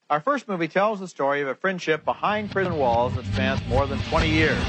Our first movie tells the story of a friendship behind prison walls that spans more than 20 years.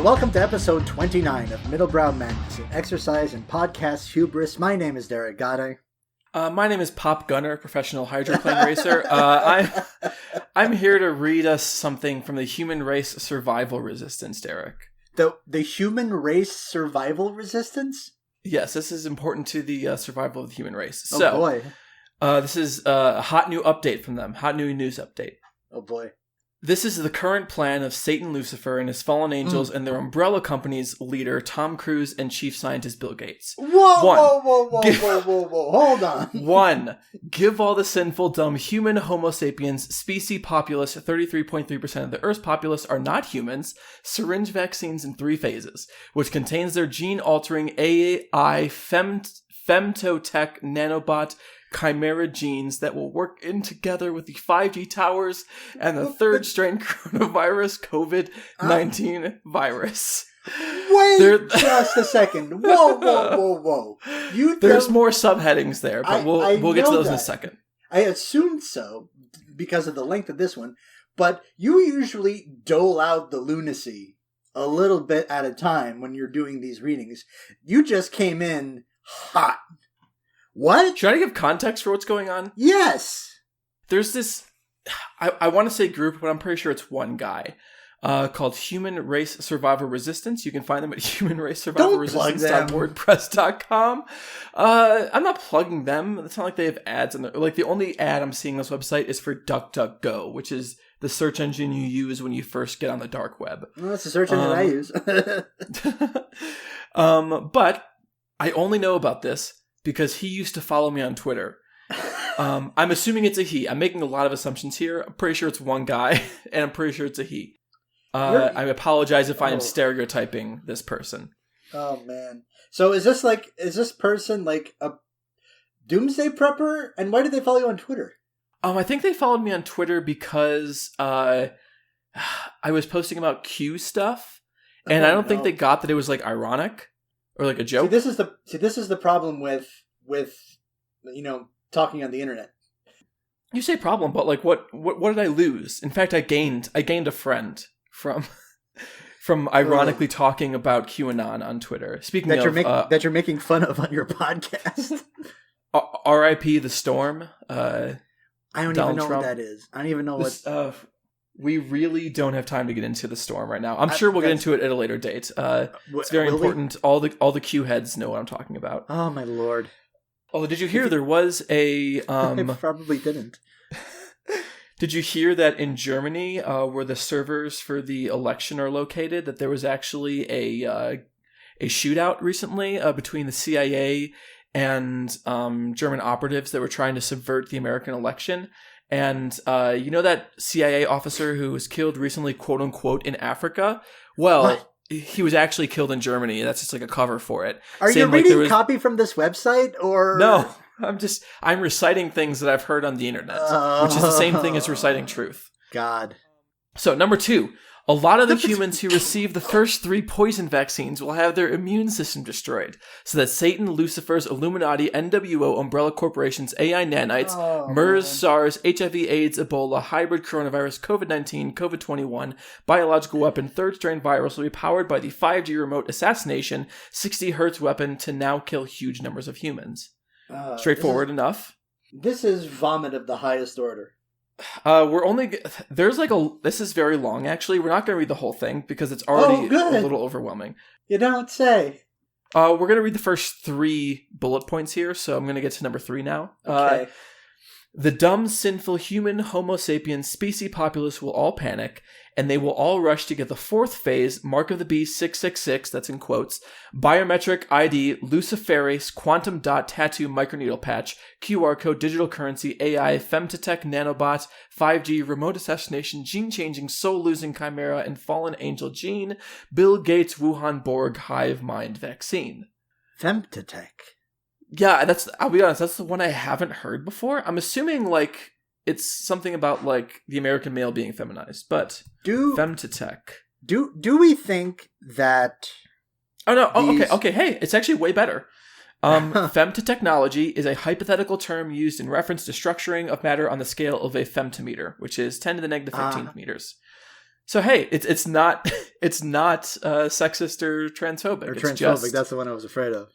Welcome to episode 29 of Middlebrow Madness, an exercise in podcast hubris. My name is Derek Gade. My name is Pop Gunner, professional hydroplane racer. I'm here to read us something from the human race survival resistance, Derek. The human race survival resistance? Yes, this is important to the survival of the human race. Oh boy. This is a hot new update from them. Hot new news update. Oh boy. This is the current plan of Satan Lucifer and his fallen angels and their umbrella company's leader, Tom Cruise, and chief scientist Bill Gates. Whoa, hold on. 1. Give all the sinful, dumb human Homo sapiens, species populace, 33.3% of the Earth's populace are not humans, syringe vaccines in 3 phases, which contains their gene-altering AI femtotech nanobot chimera genes that will work in together with the 5G towers and the third strain coronavirus COVID-19 virus. Wait just a second. Whoa. There's more subheadings there, but we'll get to those in a second. I assumed so because of the length of this one, but you usually dole out the lunacy a little bit at a time when you're doing these readings. You just came in hot. What? Should I give context for what's going on? Yes. There's this, I want to say group, but I'm pretty sure it's one guy, called Human Race Survival Resistance. You can find them at humanracesurvivalresistance.wordpress.com. I'm not plugging them. It's not like they have ads. Like the only ad I'm seeing on this website is for DuckDuckGo, which is the search engine you use when you first get on the dark web. Well, that's the search engine I use. But I only know about this because he used to follow me on Twitter. I'm assuming it's a he. I'm making a lot of assumptions here. I'm pretty sure it's one guy, and I'm pretty sure it's a he. I apologize if I am stereotyping this person. Oh, man. So is this person like a doomsday prepper? And why did they follow you on Twitter? I think they followed me on Twitter because I was posting about Q stuff, and I don't think they got that it was like ironic. Or like a joke. This is the problem with talking on the internet. You say problem, but like what did I lose? In fact, I gained a friend from ironically talking about QAnon on Twitter. Speaking that of you're making fun of on your podcast. R.I.P. the Storm. I don't even know what that is. I don't even know what. We really don't have time to get into the Storm right now. I'm sure we'll get into it at a later date. It's very important. All the Q heads know what I'm talking about. Oh my lord! Although, did you hear there was a? I probably didn't. Did you hear that in Germany, where the servers for the election are located, that there was actually a shootout recently between the CIA and German operatives that were trying to subvert the American election? And you know that CIA officer who was killed recently, quote unquote, in Africa? Well, what? He was actually killed in Germany. That's just like a cover for it. Are you reading copy from this website or no? I'm reciting things that I've heard on the internet, which is the same thing as reciting truth. God. So number 2. A lot of the humans who receive the first 3 poison vaccines will have their immune system destroyed, so that Satan, Lucifer's, Illuminati, NWO, Umbrella Corporation's AI nanites, MERS, SARS, HIV, AIDS, Ebola, hybrid coronavirus, COVID-19, COVID-21, biological weapon, third strain virus will be powered by the 5G remote assassination, 60 Hertz weapon to now kill huge numbers of humans. Straightforward enough. This is vomit of the highest order. This is very long, actually. We're not going to read the whole thing because it's already a little overwhelming. You don't say. We're going to read the first 3 bullet points here, so I'm going to get to number 3 now. Okay. The dumb, sinful human Homo sapiens species populace will all panic, and they will all rush to get the fourth phase, Mark of the Beast 666, that's in quotes, biometric ID, luciferase, quantum dot tattoo microneedle patch, QR code, digital currency, AI, femtotech nanobot, 5G, remote assassination, gene-changing, soul-losing chimera, and fallen angel gene, Bill Gates Wuhan Borg hive mind vaccine. Femtotech. Yeah, I'll be honest, that's the one I haven't heard before. I'm assuming, like, it's something about, like, the American male being feminized, but femtotech. Do we think that... Oh, no, okay, hey, it's actually way better. Femtotechnology is a hypothetical term used in reference to structuring of matter on the scale of a femtometer, which is 10 to the negative 15th meters. So, hey, it's not sexist or transphobic. Or transphobic, that's the one I was afraid of.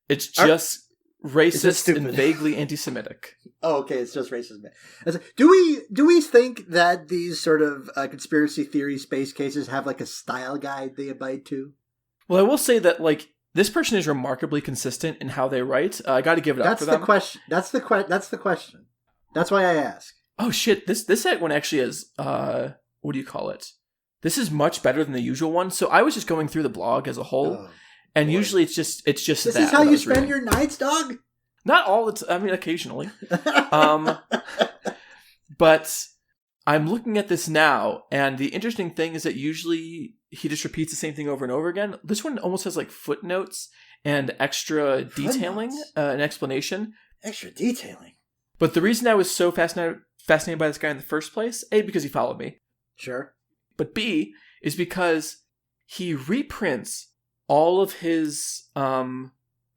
It's just... racist and vaguely anti-Semitic. Oh, okay, it's just racism. Do we think that these sort of conspiracy theory space cases have like a style guide they abide to? Well, I will say that like this person is remarkably consistent in how they write. I got to give it up for them. That's the question. That's why I ask. Oh shit! This one actually is what do you call it? This is much better than the usual one. So I was just going through the blog as a whole. Oh. And usually it's just this that. This is how you spend your nights, dog? Not all the time. I mean, occasionally. But I'm looking at this now, and the interesting thing is that usually he just repeats the same thing over and over again. This one almost has like footnotes and extra detailing, an explanation. Extra detailing. But the reason I was so fascinated by this guy in the first place, A, because he followed me. Sure. But B, is because he reprints all of his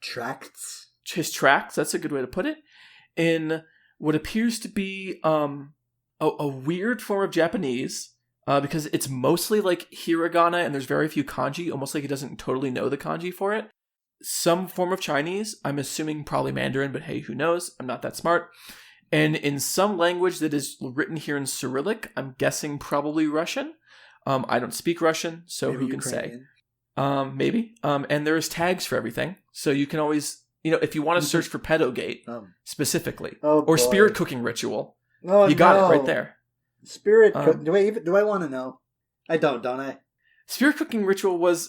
tracts. His tracts, that's a good way to put it, in what appears to be a weird form of Japanese, because it's mostly like hiragana and there's very few kanji, almost like he doesn't totally know the kanji for it. Some form of Chinese, I'm assuming probably Mandarin, but hey, who knows? I'm not that smart. And in some language that is written here in Cyrillic, I'm guessing probably Russian. I don't speak Russian, so maybe who can Ukrainian. Say? Maybe. And there's tags for everything. So you can always, if you want to search for pedogate specifically, or spirit cooking ritual, you got it right there. Spirit cooking. Do I want to know? I don't I? Spirit cooking ritual was,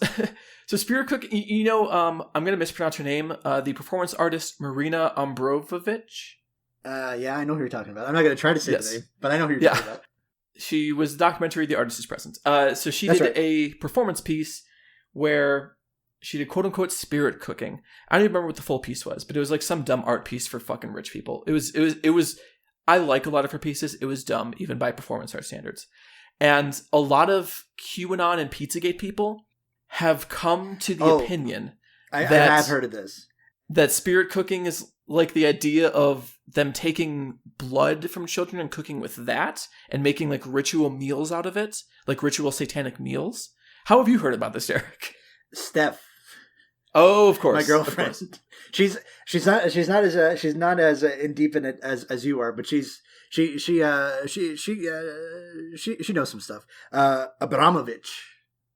so spirit cooking, I'm going to mispronounce her name, the performance artist Marina Ambrovovich. Yeah, I know who you're talking about. I'm not going to try to say the name, but I know who you're talking about. She was the documentary The Artist is Present. So she did a performance piece where she did quote-unquote spirit cooking. I don't even remember what the full piece was, but it was like some dumb art piece for fucking rich people. It was I like a lot of her pieces. It was dumb, even by performance art standards. And a lot of QAnon and Pizzagate people have come to the opinion I have heard of this. That spirit cooking is like the idea of them taking blood from children and cooking with that and making like ritual meals out of it, like ritual satanic meals. How have you heard about this, Derek? Steph. Oh, of course, my girlfriend. Course. She's not as in deep in it as you are, but she knows some stuff. Abramovich.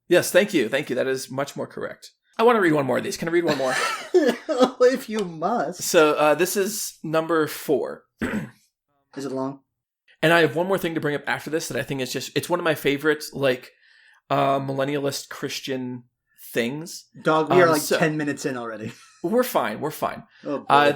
Yes, thank you. That is much more correct. I want to read one more of these. Can I read one more? If you must. So this is number 4. Is it long? And I have one more thing to bring up after this that I think is it's one of my favorite millennialist Christian things. Dog, we are 10 minutes in already. We're fine. Oh,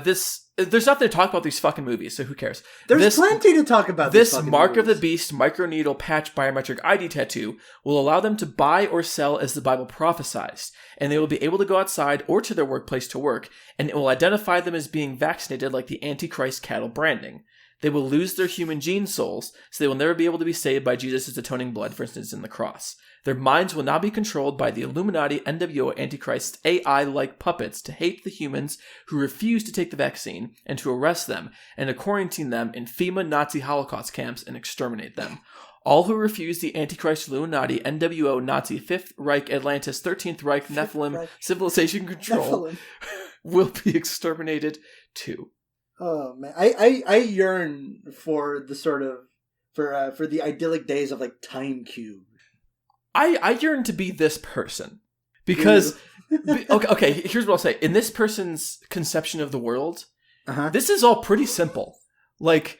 there's nothing to talk about these fucking movies, so who cares? There's plenty to talk about. This Mark of the Beast microneedle patch biometric ID tattoo will allow them to buy or sell as the Bible prophesies, and they will be able to go outside or to their workplace to work, and it will identify them as being vaccinated like the Antichrist cattle branding. They will lose their human gene souls, so they will never be able to be saved by Jesus' atoning blood, for instance, in the cross. Their minds will now be controlled by the Illuminati, NWO, Antichrist, AI-like puppets to hate the humans who refuse to take the vaccine, and to arrest them, and to quarantine them in FEMA Nazi Holocaust camps and exterminate them. All who refuse the Antichrist, Illuminati, NWO, Nazi, 5th Reich, Atlantis, 13th Reich, Nephilim, civilization control will be exterminated too. Oh man, I yearn for the sort of for the idyllic days of like Time Cube. I yearn to be this person because okay. Here's what I'll say. In this person's conception of the world, this is all pretty simple. Like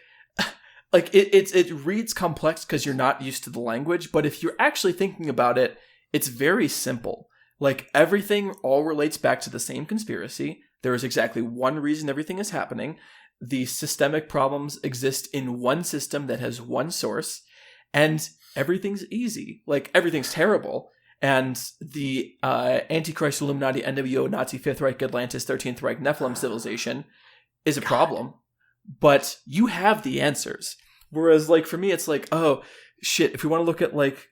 like it reads complex because you're not used to the language, but if you're actually thinking about it, it's very simple. Like, everything all relates back to the same conspiracy. There is exactly one reason everything is happening. The systemic problems exist in one system that has one source, and everything's easy. Like, everything's terrible. And the Antichrist, Illuminati, NWO, Nazi, Fifth Reich, Atlantis, 13th Reich, Nephilim civilization is a problem. But you have the answers. Whereas, like, for me, it's like, oh, shit, if we want to look at, like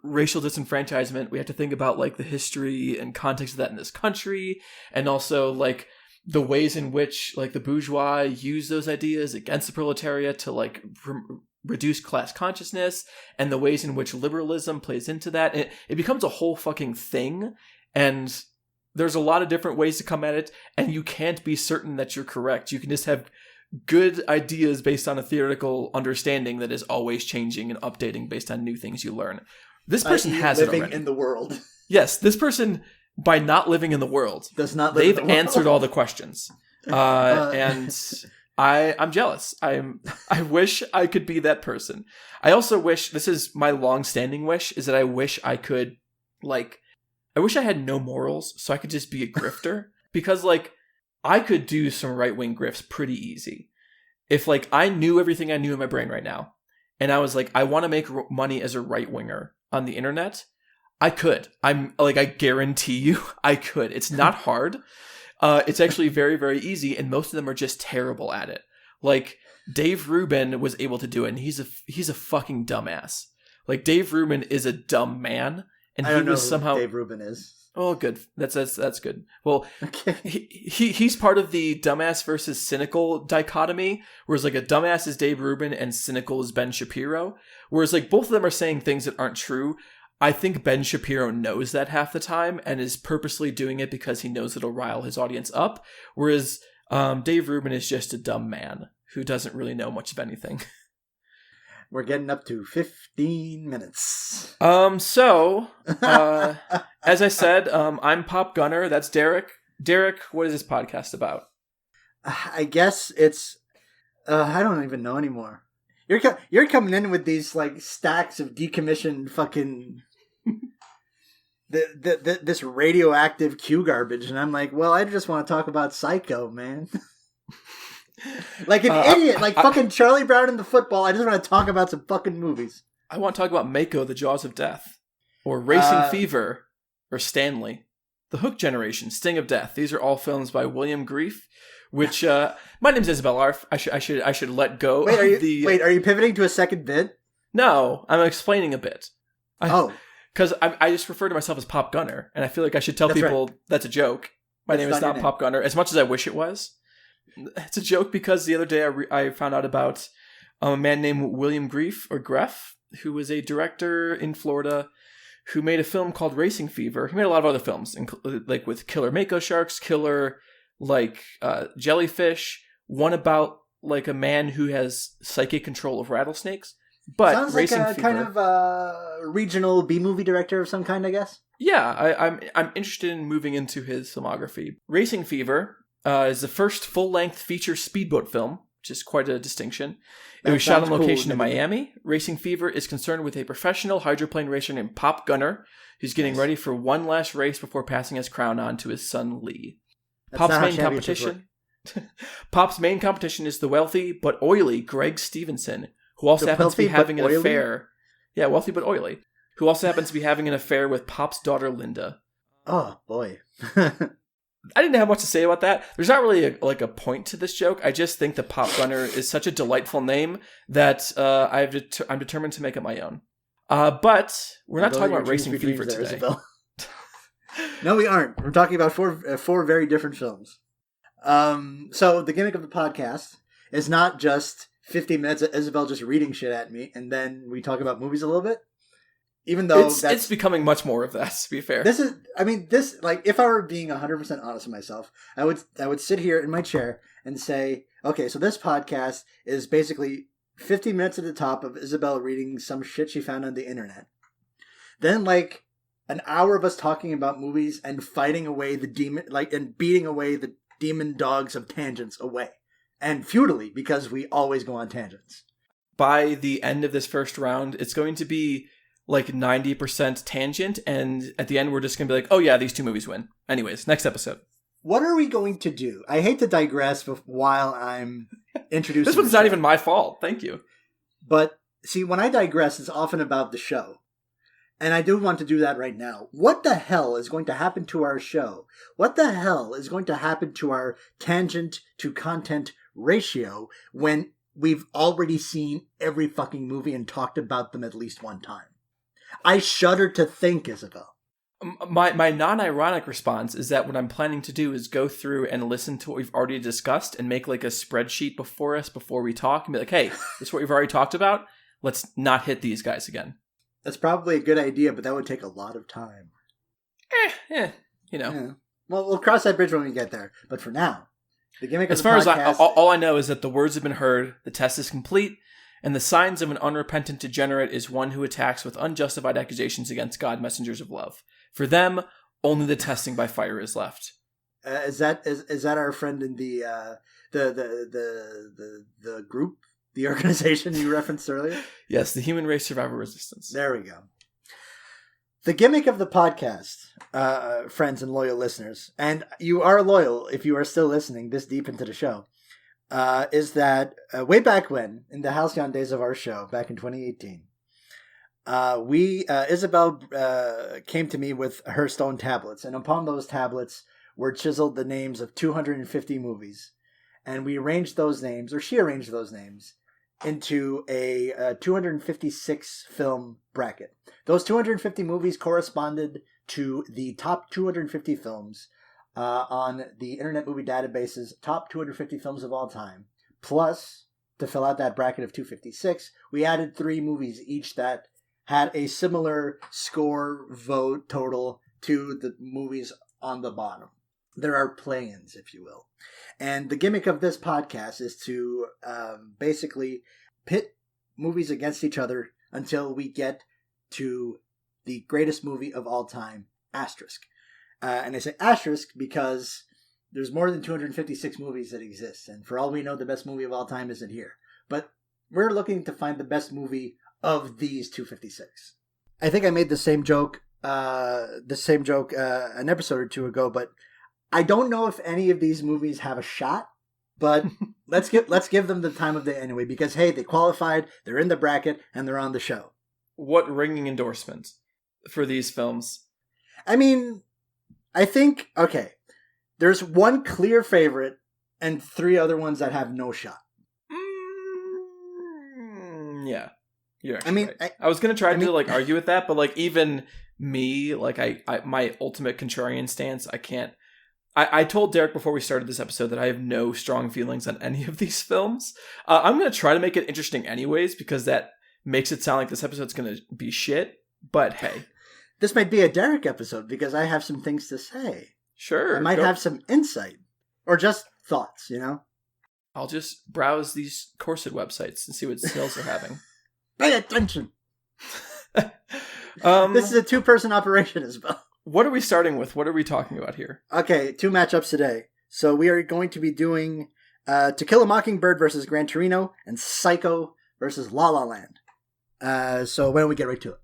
racial disenfranchisement, we have to think about, like, the history and context of that in this country, and also, like, the ways in which, like, the bourgeois use those ideas against the proletariat to, like, reduce class consciousness, and the ways in which liberalism plays into that. It becomes a whole fucking thing, and there's a lot of different ways to come at it, and you can't be certain that you're correct. You can just have good ideas based on a theoretical understanding that is always changing and updating based on new things you learn. This person has it already. Living in the world. Yes, this person, by not living in the world, does not live they've in the world. answered all the questions. And I'm jealous. I wish I could be that person. I also wish, this is my long-standing wish, is that I wish I could, like, I wish I had no morals so I could just be a grifter. Because, like, I could do some right-wing grifts pretty easy. If, like, I knew everything I knew in my brain right now, and I was like, I want to make money as a right-winger on the internet, I could. I guarantee you I could. It's not hard. It's actually very, very easy, and most of them are just terrible at it. Like, Dave Rubin was able to do it, and he's a fucking dumbass. Like, Dave Rubin is a dumb man, and I don't he was know who somehow Dave Rubin is. Oh, good. That's good. Well, Okay. he's part of the dumbass versus cynical dichotomy, whereas, like, a dumbass is Dave Rubin and cynical is Ben Shapiro. Whereas, like, both of them are saying things that aren't true. I think Ben Shapiro knows that half the time and is purposely doing it because he knows it'll rile his audience up. Whereas Dave Rubin is just a dumb man who doesn't really know much of anything. We're getting up to 15 minutes. So, as I said, I'm Pop Gunner. That's Derek. Derek, what is this podcast about? I guess it's... I don't even know anymore. You're coming in with these, like, stacks of decommissioned fucking... this radioactive Q garbage, and I'm like, well, I just want to talk about Psycho, man. Like an idiot, like fucking Charlie Brown in the football. I just want to talk about some fucking movies. I want to talk about Mako, The Jaws of Death, or Racing Fever, or Stanley, The Hook Generation, Sting of Death. These are all films by William Grief. Which my name's Isabel Arf. I should let go. Wait, are you pivoting to a second bit? No, I'm explaining a bit. Oh, because I just refer to myself as Pop Gunner, and I feel like I should tell people that's a joke. My name is not Pop Gunner, as much as I wish it was. It's a joke because the other day I found out about a man named William Grief, or Greff, who was a director in Florida who made a film called Racing Fever. He made a lot of other films, like with killer Mako sharks, killer jellyfish, one about like a man who has psychic control of rattlesnakes. But sounds Racing like a Fever, kind of regional B-movie director of some kind, I guess. Yeah, I'm interested in moving into his filmography. Racing Fever is the first full-length feature speedboat film, which is quite a distinction. It was shot on location in Miami. Racing Fever is concerned with a professional hydroplane racer named Pop Gunner, who's getting ready for one last race before passing his crown on to his son Lee. Pop's main competition is the wealthy but oily Greg Stevenson, who also happens to be having an affair. Yeah, wealthy but oily. Who also happens to be having an affair with Pop's daughter Linda. Oh, boy. I didn't have much to say about that. There's not really a point to this joke. I just think that Pop Gunner is such a delightful name that I'm determined to make it my own. But we're not talking about Racing Fever today. No, we aren't. We're talking about four very different films. So the gimmick of the podcast is not just 50 minutes of Isabel just reading shit at me, and then we talk about movies a little bit. Even though it's becoming much more of that, to be fair. This if I were being 100% honest with myself, I would sit here in my chair and say, okay, so this podcast is basically 50 minutes at the top of Isabel reading some shit she found on the internet. Then like an hour of us talking about movies and fighting away the demon, and beating away the demon dogs of tangents away. And futilely, because we always go on tangents. by the end of this first round, it's going to be like 90% tangent, and at the end we're just going to be like, oh yeah, these two movies win. Anyways, next episode. What are we going to do? I hate to digress while I'm introducing This one's not even my fault. Thank you. But see, when I digress, it's often about the show. And I do want to do that right now. What the hell is going to happen to our show? What the hell is going to happen to our tangent to content ratio when we've already seen every fucking movie and talked about them at least one time? I shudder to think, Isabel. My non-ironic response is that what I'm planning to do is go through and listen to what we've already discussed and make like a spreadsheet before us before we talk and be like, hey, this is what we've already talked about. Let's not hit these guys again. That's probably a good idea, but that would take a lot of time. Yeah. Well, we'll cross that bridge when we get there. But for now, the gimmick of as the far podcast... as all I know is that the words have been heard, the test is complete, and the signs of an unrepentant degenerate is one who attacks with unjustified accusations against God, messengers of love. For them, only the testing by fire is left. Is that our friend in the group, the organization you referenced earlier? Yes, the Human Race Survivor Resistance. There we go. The gimmick of the podcast, friends and loyal listeners, and you are loyal if you are still listening this deep into the show, is that way back when, in the halcyon days of our show, back in 2018, Isabel came to me with her stone tablets, and upon those tablets were chiseled the names of 250 movies, and we arranged those names, or she arranged those names, into a 256 film bracket. Those 250 movies corresponded to the top 250 films on the Internet Movie Database's top 250 films of all time. Plus, to fill out that bracket of 256, we added 3 movies each that had a similar score vote total to the movies on the bottom. There are play-ins, if you will. And the gimmick of this podcast is to basically pit movies against each other until we get to the greatest movie of all time, asterisk. And I say asterisk because there's more than 256 movies that exist. And for all we know, the best movie of all time isn't here. But we're looking to find the best movie of these 256. I think I made the same joke an episode or two ago, but I don't know if any of these movies have a shot, but let's give them the time of day anyway, because hey, they qualified, they're in the bracket, and they're on the show. What ringing endorsement for these films? I mean, I think, okay, there's one clear favorite and 3 other ones that have no shot. Yeah. You're actually right. I was going to try to argue with that, but even me, I my ultimate contrarian stance, I can't. I told Derek before we started this episode that I have no strong feelings on any of these films. I'm going to try to make it interesting anyways, because that makes it sound like this episode's going to be shit. But hey. This might be a Derek episode because I have some things to say. Sure. I might have some insight. Or just thoughts, I'll just browse these corset websites and see what sales they're having. Pay attention. This is a 2-person operation as well. What are we starting with? What are we talking about here? Okay, 2 matchups today. So we are going to be doing To Kill a Mockingbird versus Gran Torino and Psycho versus La La Land. So why don't we get right to it?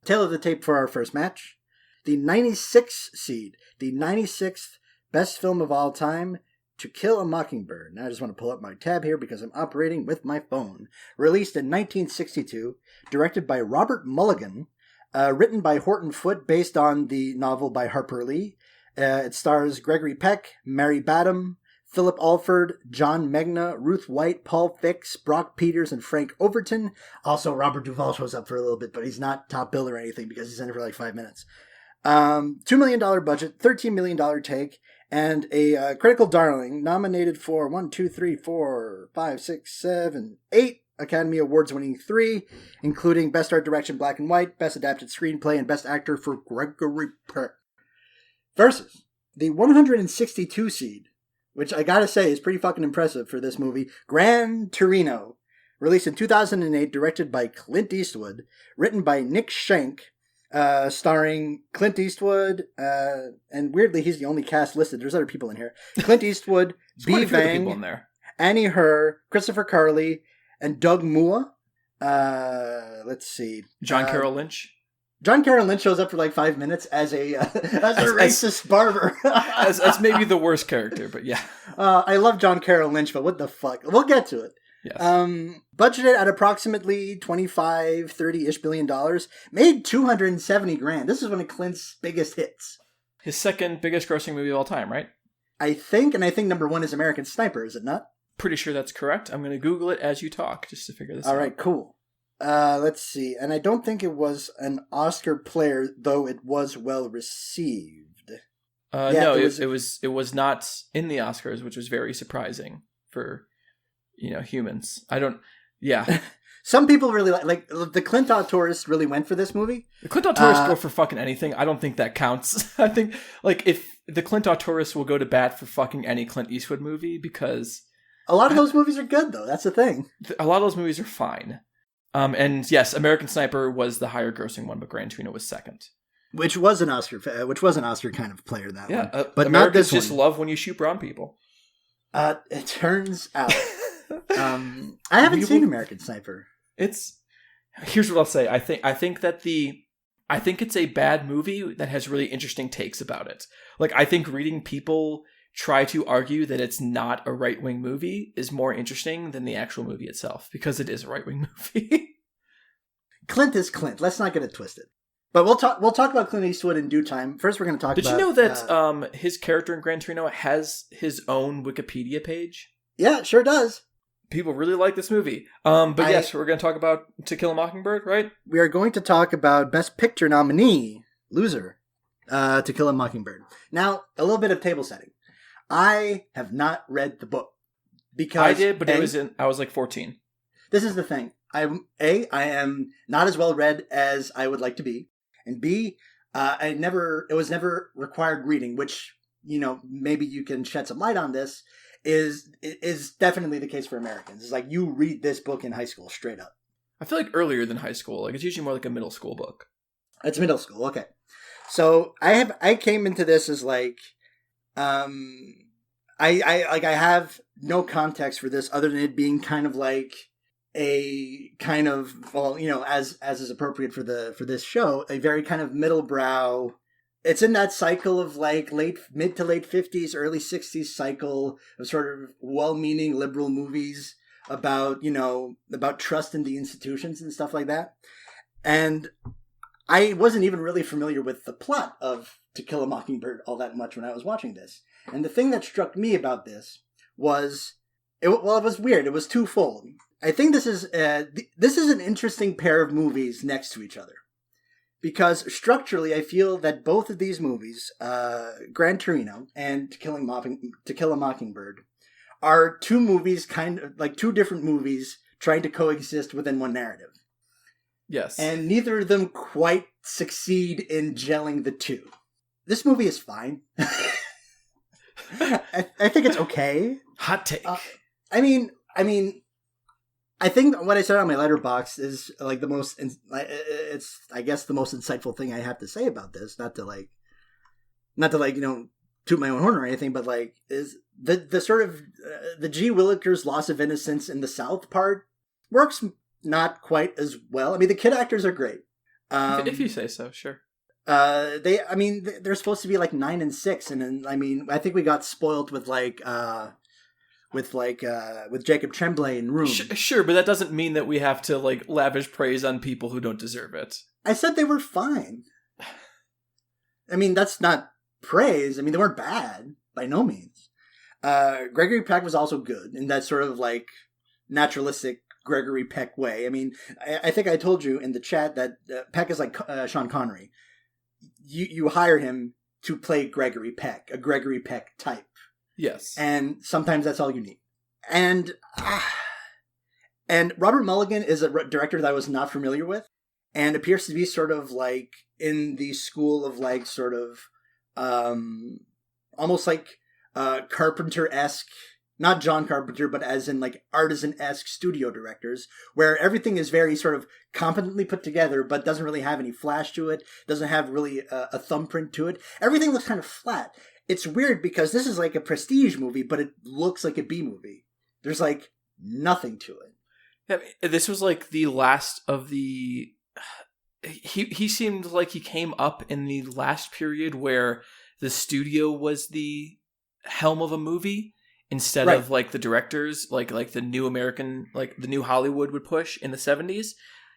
Tail of the tape for our first match. The 96 seed, the 96th best film of all time, To Kill a Mockingbird. Now I just want to pull up my tab here because I'm operating with my phone. Released in 1962, directed by Robert Mulligan, written by Horton Foote based on the novel by Harper Lee. It stars Gregory Peck, Mary Badham, Philip Alford, John Megna, Ruth White, Paul Fix, Brock Peters, and Frank Overton. Also, Robert Duvall shows up for a little bit, but he's not top bill or anything because he's in it for 5 minutes. $2 million budget, $13 million take, and a critical darling, nominated for 8 Academy Awards, winning 3, including Best Art Direction Black and White, Best Adapted Screenplay, and Best Actor for Gregory Peck. Versus the 162 seed, which I gotta say is pretty fucking impressive for this movie, Gran Torino, released in 2008, directed by Clint Eastwood, written by Nick Schenk, starring Clint Eastwood, and weirdly, he's the only cast listed. There's other people in here. Clint Eastwood, B. Vang, Annie Her, Christopher Carley, and Doug Mua. Let's see. John Carroll Lynch. John Carroll Lynch shows up for like 5 minutes as a racist barber. as maybe the worst character, but yeah. I love John Carroll Lynch, but what the fuck? We'll get to it. Yes. Budgeted at approximately $25-30-ish billion, made $270,000. This is one of Clint's biggest hits. His second biggest grossing movie of all time, right? I think number one is American Sniper, is it not? Pretty sure that's correct. I'm going to Google it as you talk, just to figure this out. All right, cool. Let's see. And I don't think it was an Oscar player, though it was well received. No, it was not in the Oscars, which was very surprising for, humans. Yeah. Some people really like the Clinton tourists really went for this movie. The Clinton tourists go for fucking anything. I don't think that counts. I think, if the Clinton tourists will go to bat for fucking any Clint Eastwood movie, because a lot of those movies are good, though. That's the thing. A lot of those movies are fine. And yes, American Sniper was the higher grossing one, but Gran Torino was second. Which was an Oscar kind of player, that one. But Americans not this just love when you shoot brown people. It turns out. I haven't seen American Sniper. Here's what I'll say. I think it's a bad movie that has really interesting takes about it. I think reading people try to argue that it's not a right-wing movie is more interesting than the actual movie itself, because it is a right-wing movie. Clint is Clint. Let's not get it twisted. But we'll talk about Clint Eastwood in due time. First, we're going to talk about... Did you know that his character in Gran Torino has his own Wikipedia page? Yeah, it sure does. People really like this movie. Yes, we're going to talk about To Kill a Mockingbird, right? We are going to talk about Best Picture nominee, loser, To Kill a Mockingbird. Now, a little bit of table setting. I have not read the book because I did, but I was like 14. This is the thing. I am not as well read as I would like to be, and B, it was never required reading, which, maybe you can shed some light on this, is definitely the case for Americans. It's like you read this book in high school straight up. I feel like earlier than high school. It's usually more like a middle school book. It's middle school. Okay. So I came into this as like, I have no context for this other than it being kind of like a kind of, as is appropriate for this show, a very kind of middle brow. It's in that cycle of like mid to late 50s, early 60s cycle of sort of well-meaning liberal movies about trust in the institutions and stuff like that. And I wasn't even really familiar with the plot of To Kill a Mockingbird all that much when I was watching this. And the thing that struck me about this was, it was weird. It was twofold. I think this is an interesting pair of movies next to each other. Because structurally, I feel that both of these movies, Gran Torino and To Kill a Mockingbird, are two movies, kind of like two different movies trying to coexist within one narrative. Yes. And neither of them quite succeed in gelling the two. This movie is fine. I think it's okay. Hot take. I mean, I think what I said on my letterbox is like it's I guess the most insightful thing I have to say about this. Not to toot my own horn or anything, but like is the sort of the G. Willikers' loss of innocence in the South part works not quite as well. I mean, the kid actors are great. If you say so, sure. They're supposed to be like 9 and 6, and I think we got spoiled with with Jacob Tremblay in Room. Sure, but that doesn't mean that we have to like lavish praise on people who don't deserve it. I said they were fine. I mean, that's not praise. I mean, they weren't bad by no means. Gregory Peck was also good in that sort of like naturalistic Gregory Peck way. I mean, I think I told you in the chat that Peck is like Sean Connery. You hire him to play Gregory Peck, a Gregory Peck type. Yes. And sometimes that's all you need. And Robert Mulligan is a director that I was not familiar with, and appears to be sort of like in the school of like sort of almost like Carpenter-esque, not John Carpenter, but as in like artisan-esque studio directors, where everything is very sort of competently put together, but doesn't really have any flash to it, doesn't have really a thumbprint to it. Everything looks kind of flat. It's weird because this is like a prestige movie, but it looks like a B movie. There's like nothing to it. I mean, this was like the last of the... He seemed like he came up in the last period where the studio was the helm of a movie instead of like the directors, like the new American, like the new Hollywood would push in the 70s.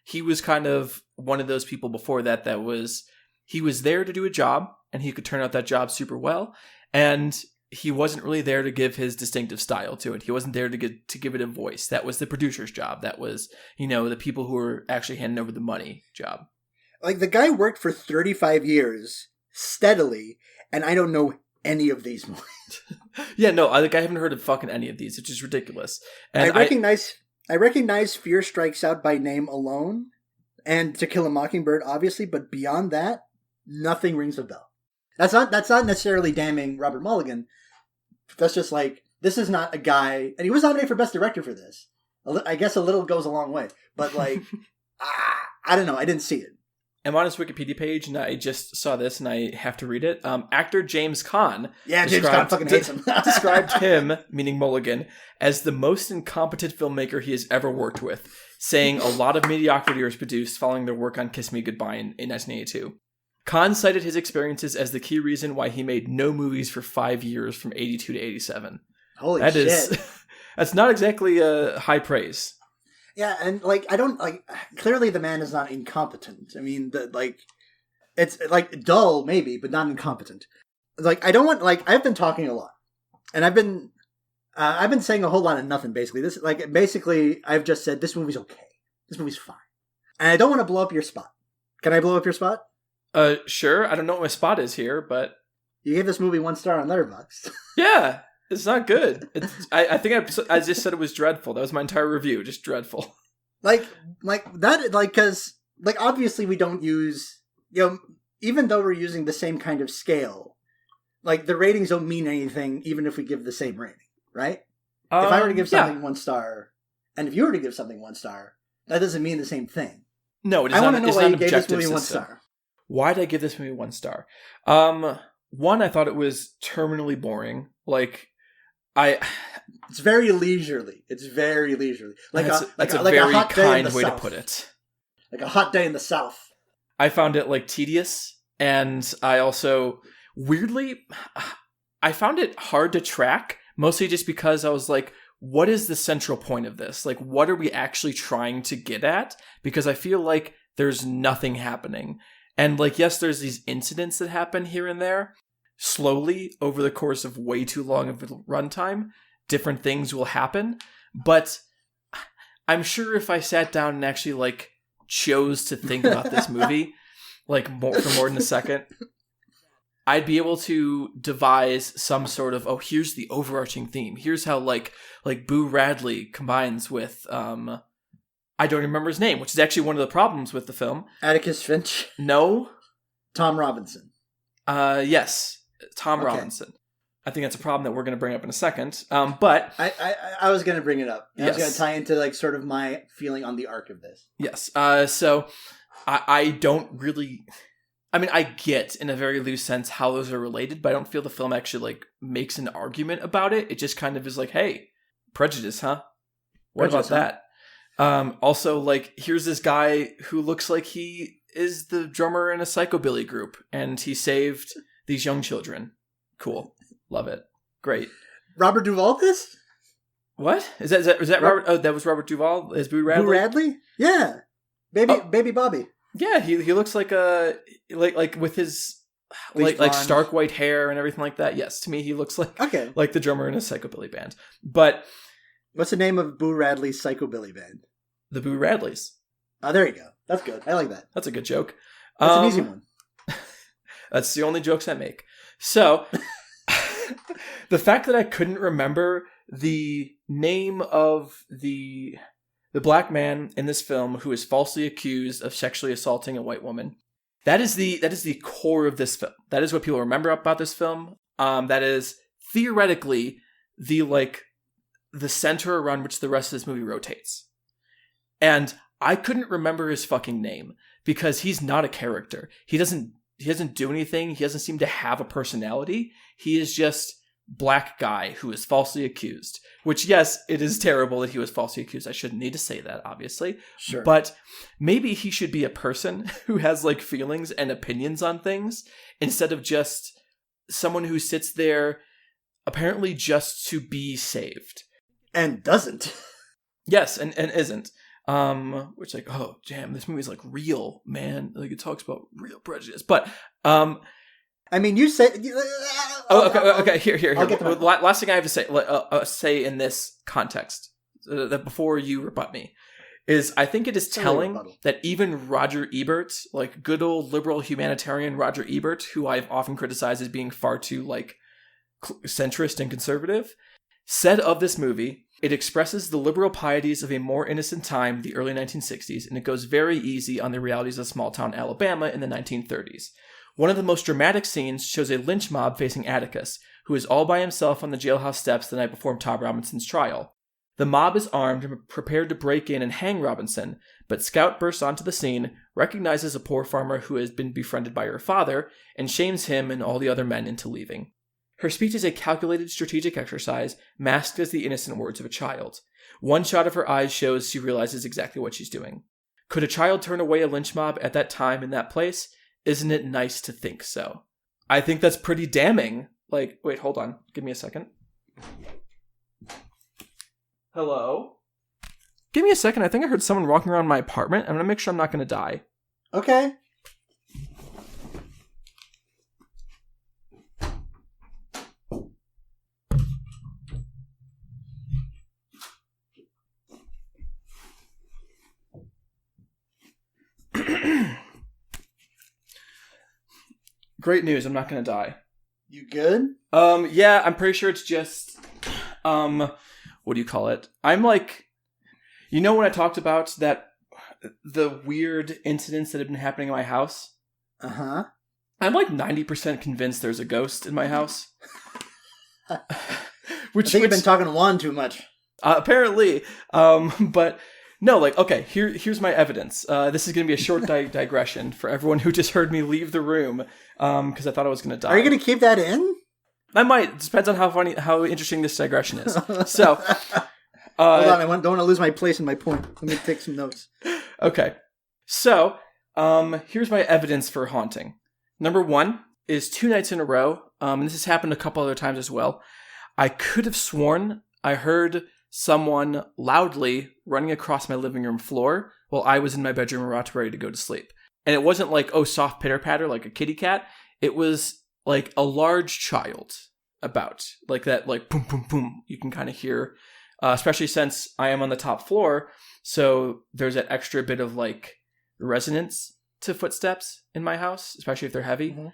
He was kind of one of those people before that he was there to do a job and he could turn out that job super well. And he wasn't really there to give his distinctive style to it. He wasn't there to give it a voice. That was the producer's job. That was, the people who were actually handing over the money job. Like, the guy worked for 35 years steadily, and I don't know any of these movies. Yeah, no, I haven't heard of fucking any of these, which is ridiculous. And I recognize Fear Strikes Out by name alone, and To Kill a Mockingbird, obviously, but beyond that, nothing rings a bell. That's not necessarily damning Robert Mulligan. That's just like, this is not a guy, and he was nominated for Best Director for this. I guess a little goes a long way, but like, I don't know, I didn't see it. I'm on his Wikipedia page, and I just saw this, and I have to read it. Actor James Caan. Yeah, James Caan fucking hates him. Described him, meaning Mulligan, as the most incompetent filmmaker he has ever worked with, saying a lot of mediocrity was produced following their work on Kiss Me Goodbye in 1982. Caan cited his experiences as the key reason why he made no movies for 5 years from 82 to 87. Holy shit. That's not exactly high praise. Yeah, and like, I don't like. Clearly, the man is not incompetent. I mean, it's like dull, maybe, but not incompetent. Like, I don't want. Like, I've been talking a lot, and I've been saying a whole lot of nothing. Basically, I've just said this movie's okay. This movie's fine, and I don't want to blow up your spot. Can I blow up your spot? Sure. I don't know what my spot is here, but you gave this movie 1 star on Letterboxd. Yeah. It's not good. I think I just said it was dreadful. That was my entire review. Just dreadful. Like that, because obviously we don't use, even though we're using the same kind of scale, like the ratings don't mean anything even if we give the same rating, right? If I were to give something 1 star, and if you were to give something 1 star, that doesn't mean the same thing. No, it is I want not. to know why you gave this movie 1 star. Why did I give this movie 1 star? One, I thought it was terminally boring. It's very leisurely. Like that's a very very kind way to put it. Like a hot day in the South. I found it tedious, and I also weirdly I found it hard to track, mostly just because I was like, what is the central point of this? Like, what are we actually trying to get at? Because I feel like there's nothing happening. And yes, there's these incidents that happen here and there. Slowly, over the course of way too long of a runtime, different things will happen. But I'm sure if I sat down and actually chose to think about this movie, for more than a second, I'd be able to devise some sort of, here's the overarching theme. Here's how Boo Radley combines with I don't remember his name, which is actually one of the problems with the film. Atticus Finch? No. Tom Robinson. Yes. Tom Robinson. I think that's a problem that we're going to bring up in a second. But I was going to bring it up. Yes. I was going to tie into sort of my feeling on the arc of this. Yes. So I don't really. I mean, I get in a very loose sense how those are related, but I don't feel the film actually makes an argument about it. It just kind of is hey, prejudice, huh? What about that? Also, here's this guy who looks like he is the drummer in a psychobilly group, and he saved these young children. Cool. Love it. Great. Robert Duvall this? What? Was that Robert? Oh, that was Robert Duvall as Boo Radley? Boo Radley? Yeah. Baby Bobby. Yeah, he looks like with his stark white hair and everything like that. Yes, to me he looks like the drummer in a psychobilly band. But what's the name of Boo Radley's psychobilly band? The Boo Radleys. Oh, there you go. That's good. I like that. That's a good joke. That's an easy one. That's the only jokes I make. So, the fact that I couldn't remember the name of the black man in this film who is falsely accused of sexually assaulting a white woman, that is the core of this film. That is what people remember about this film. That is theoretically the center around which the rest of this movie rotates. And I couldn't remember his fucking name because he's not a character. He doesn't do anything. He doesn't seem to have a personality. He is just black guy who is falsely accused. Which, yes, it is terrible that he was falsely accused. I shouldn't need to say that, obviously. Sure. But maybe he should be a person who has, like, feelings and opinions on things instead of just someone who sits there apparently just to be saved. And doesn't. Yes, and isn't. Which, like, oh, damn, this movie's, like, real, man. Like, it talks about real prejudice. But, I mean, you say... okay, here. I'll get to my Last thing I have to say in this context, that before you rebut me, is I think it is telling that even Roger Ebert, like good old liberal humanitarian Roger Ebert, who I've often criticized as being far too, like, centrist and conservative, said of this movie, it expresses the liberal pieties of a more innocent time, the early 1960s, and it goes very easy on the realities of small-town Alabama in the 1930s. One of the most dramatic scenes shows a lynch mob facing Atticus, who is all by himself on the jailhouse steps the night before Tom Robinson's trial. The mob is armed and prepared to break in and hang Robinson, but Scout bursts onto the scene, recognizes a poor farmer who has been befriended by her father, and shames him and all the other men into leaving. Her speech is a calculated strategic exercise, masked as the innocent words of a child. One shot of her eyes shows she realizes exactly what she's doing. Could a child turn away a lynch mob at that time in that place? Isn't it nice to think so? I think that's pretty damning. Like, wait, hold on. Give me a second. Hello? Give me a second. I think I heard someone walking around my apartment. I'm going to make sure I'm not going to die. Okay. Great news, I'm not gonna die. You good? Yeah, I'm pretty sure it's just, what do you call it? I'm like, you know when I talked about the weird incidents that have been happening in my house? Uh-huh. I'm like 90% convinced there's a ghost in my house. Which I think you've been talking to Juan too much. Apparently. But no, like, okay, here's my evidence. This is going to be a short digression for everyone who just heard me leave the room because I thought I was going to die. Are you going to keep that in? I might. It depends on how interesting this digression is. So, hold on, don't want to lose my place in my point. Let me take some notes. Okay. So, here's my evidence for haunting. Number 1 is 2 nights in a row, and this has happened a couple other times as well. I could have sworn I heard someone loudly running across my living room floor while I was in my bedroom ready to go to sleep. And it wasn't like, oh, soft pitter-patter like a kitty cat. It was like a large child about. Like that, like, boom, boom, boom. You can kind of hear, especially since I am on the top floor. So there's that extra bit of, like, resonance to footsteps in my house, especially if they're heavy. Mm-hmm.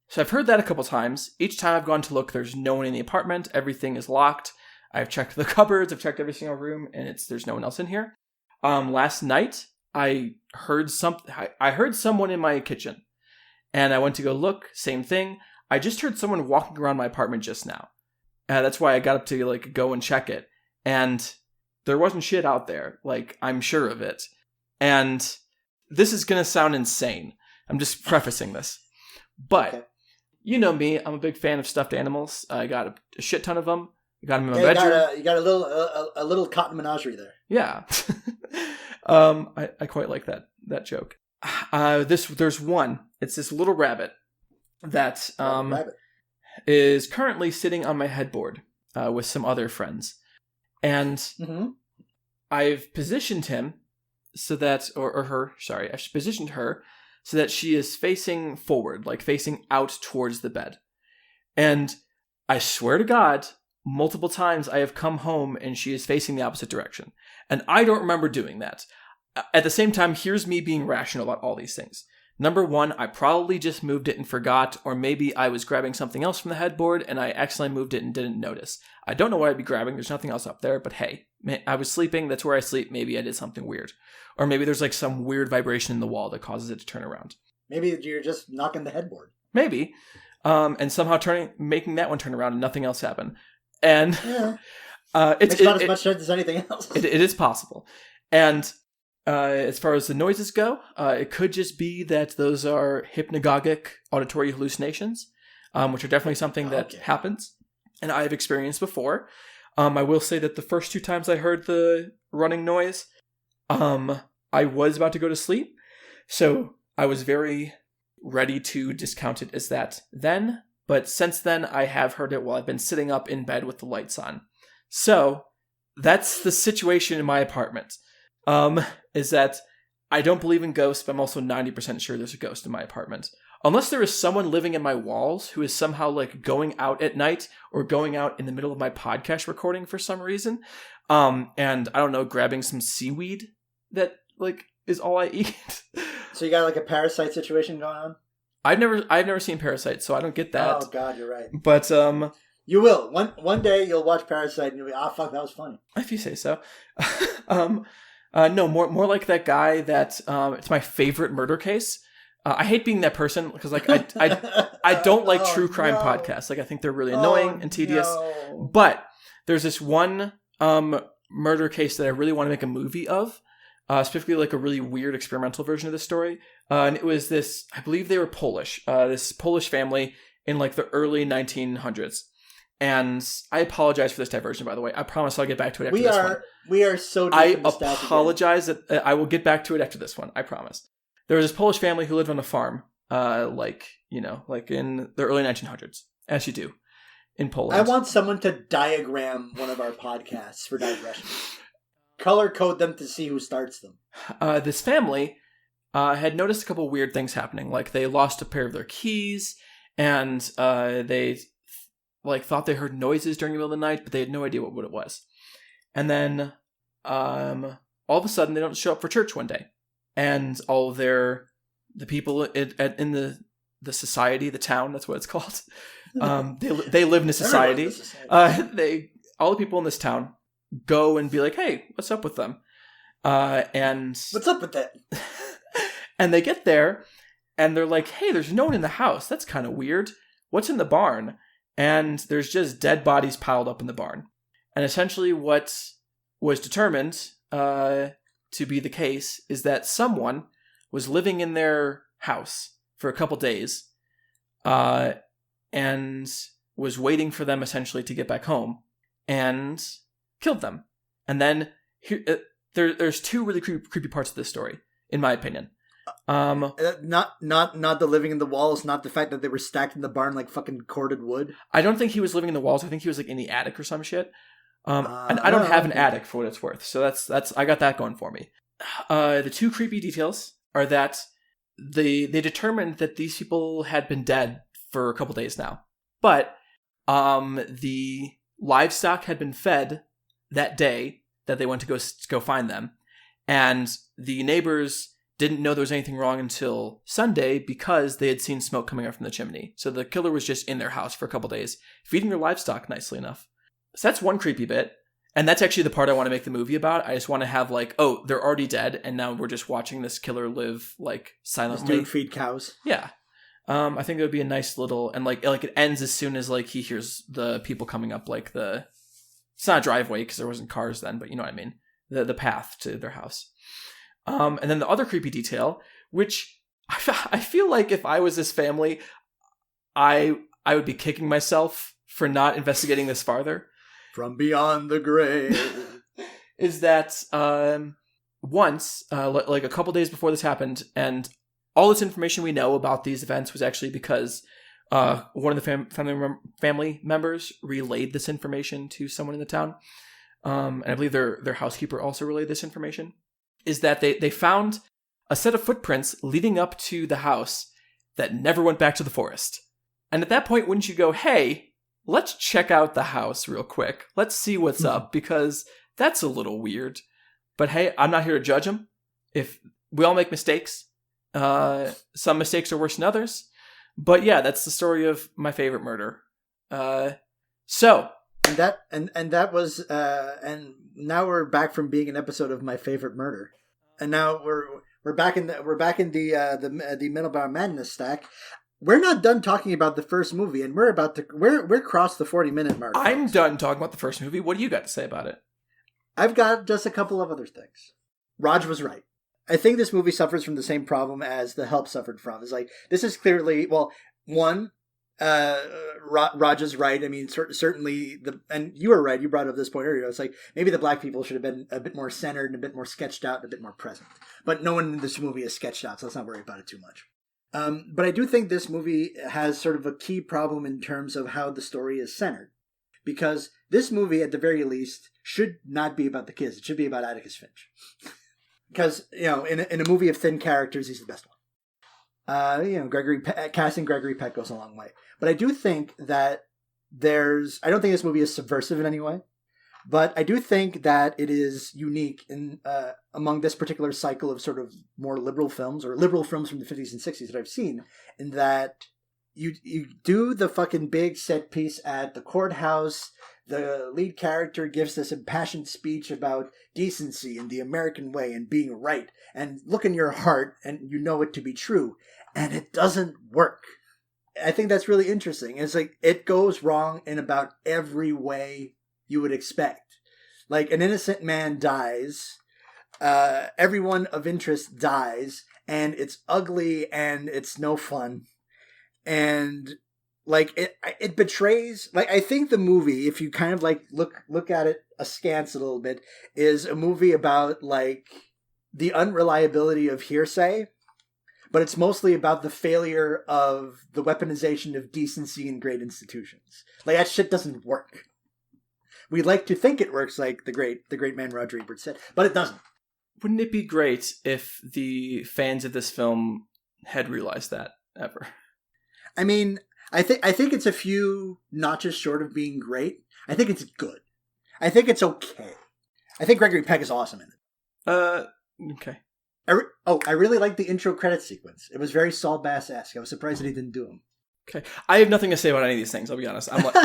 So I've heard that a couple times. Each time I've gone to look, there's no one in the apartment. Everything is locked. I've checked the cupboards, I've checked every single room, and there's no one else in here. Last night, I heard someone in my kitchen, and I went to go look, same thing. I just heard someone walking around my apartment just now. That's why I got up to, like, go and check it. And there wasn't shit out there, like, I'm sure of it. And this is going to sound insane. I'm just prefacing this. But, you know me, I'm a big fan of stuffed animals. I got a shit ton of them. You got him in my bedroom. You got a little cotton menagerie there. Yeah. I quite like that joke. There's one. It's this little rabbit that is currently sitting on my headboard with some other friends. And I've positioned him so that, or her, sorry, I've positioned her so that she is facing forward, like facing out towards the bed. And I swear to God, multiple times I have come home and she is facing the opposite direction. And I don't remember doing that. At the same time, here's me being rational about all these things. Number 1, I probably just moved it and forgot, or maybe I was grabbing something else from the headboard and I accidentally moved it and didn't notice. I don't know what I'd be grabbing. There's nothing else up there, but hey, I was sleeping. That's where I sleep. Maybe I did something weird. Or maybe there's like some weird vibration in the wall that causes it to turn around. Maybe you're just knocking the headboard. Maybe. And somehow making that one turn around and nothing else happen. And it's not as much sense as anything else. It is possible. And as far as the noises go, it could just be that those are hypnagogic auditory hallucinations, which are definitely something that happens. and I've experienced before. I will say that the first 2 times I heard the running noise, I was about to go to sleep, so I was very ready to discount it as that then, but since then I have heard it while I've been sitting up in bed with the lights on. So that's the situation in my apartment, is that I don't believe in ghosts, but I'm also 90% sure there's a ghost in my apartment. Unless there is someone living in my walls who is somehow like going out at night or going out in the middle of my podcast recording for some reason. And I don't know, grabbing some seaweed that like is all I eat. So you got like a parasite situation going on? I've never seen Parasite, so I don't get that. Oh God, you're right. But you will. One day you'll watch Parasite and you'll be, fuck, that was funny. If you say so. No, more like that guy that it's my favorite murder case. I hate being that person because like I don't like true crime podcasts. Like I think they're really annoying and tedious. No. But there's this one murder case that I really want to make a movie of. Specifically like a really weird experimental version of the story. And it was this, I believe they were Polish, this Polish family in like the early 1900s. And I apologize for this diversion, by the way. I promise I'll get back to it after this one. We are so I apologize that I will get back to it after this one. I promise. There was this Polish family who lived on a farm, like in the early 1900s, as you do in Poland. I want someone to diagram one of our podcasts for digression. Color code them to see who starts them. This family had noticed a couple weird things happening. Like they lost a pair of their keys, and they like thought they heard noises during the middle of the night, but they had no idea what it was. And then all of a sudden, they don't show up for church one day, and all of the people in the society, the town, that's what it's called. They live in a society. All the people in this town go and be like, hey, what's up with them? And what's up with that? And they get there and they're like, hey, there's no one in the house. That's kind of weird. What's in the barn? And there's just dead bodies piled up in the barn. And essentially what was determined to be the case is that someone was living in their house for a couple days and was waiting for them essentially to get back home and killed them. And then there's 2 really creepy parts of this story, in my opinion. Not the living in the walls, not the fact that they were stacked in the barn like fucking corded wood. I don't think he was living in the walls. I think he was like in the attic or some shit. And I don't have an attic for what it's worth, so that's I got that going for me. The 2 creepy details are that they determined that these people had been dead for a couple days now, but the livestock had been fed that day that they went to go find them, and the neighbors didn't know there was anything wrong until Sunday because they had seen smoke coming out from the chimney. So the killer was just in their house for a couple days, feeding their livestock nicely enough. So that's one creepy bit. And that's actually the part I want to make the movie about. I just want to have like, oh, they're already dead, and now we're just watching this killer live like silently. This dude feed cows. Yeah. I think it would be a nice little, and like it ends as soon as like he hears the people coming up like it's not a driveway because there wasn't cars then, but you know what I mean. The path to their house. And then the other creepy detail, which I feel like if I was this family, I would be kicking myself for not investigating this farther. From beyond the grave. Is that once, like a couple days before this happened, and all this information we know about these events was actually because one of the family members relayed this information to someone in the town. And I believe their housekeeper also relayed this information. Is that they found a set of footprints leading up to the house that never went back to the forest. And at that point, wouldn't you go, hey, let's check out the house real quick. Let's see what's up, because that's a little weird. But hey, I'm not here to judge them. If we all make mistakes, some mistakes are worse than others. But yeah, that's the story of my favorite murder. And that was and now we're back from being an episode of My Favorite Murder, and now we're back in the Middlebrow Madness stack. We're not done talking about the first movie, and we're crossed the 40-minute mark. I'm done talking about the first movie. What do you got to say about it? I've got just a couple of other things. Raj was right. I think this movie suffers from the same problem as The Help suffered from. It's like, this is clearly, well, one, Raj right. I mean, certainly and you were right. You brought up this point earlier. It's like maybe the black people should have been a bit more centered and a bit more sketched out and a bit more present. But no one in this movie is sketched out, so let's not worry about it too much. But I do think this movie has sort of a key problem in terms of how the story is centered. Because this movie, at the very least, should not be about the kids. It should be about Atticus Finch. Because, in a movie of thin characters, he's the best one. Casting Gregory Peck goes a long way. But I do think that I don't think this movie is subversive in any way, but I do think that it is unique in among this particular cycle of sort of more liberal films, or liberal films from the 50s and 60s that I've seen, in that you do the fucking big set piece at the courthouse. The lead character gives this impassioned speech about decency and the American way and being right, and look in your heart and you know it to be true. And it doesn't work. I think that's really interesting. It's like it goes wrong in about every way you would expect. Like an innocent man dies, everyone of interest dies, and it's ugly and it's no fun. And like it betrays, like I think the movie, if you kind of like look at it askance a little bit, is a movie about like the unreliability of hearsay. But it's mostly about the failure of the weaponization of decency in great institutions. Like, that shit doesn't work. We'd like to think it works, like the great man Roger Ebert said, but it doesn't. Wouldn't it be great if the fans of this film had realized that ever? I mean, I think it's a few notches short of being great. I think it's good. I think it's okay. I think Gregory Peck is awesome in it. Okay. I really like the intro credit sequence. It was very Saul Bass-esque. I was surprised that he didn't do them. Okay, I have nothing to say about any of these things. I'll be honest. I'm like,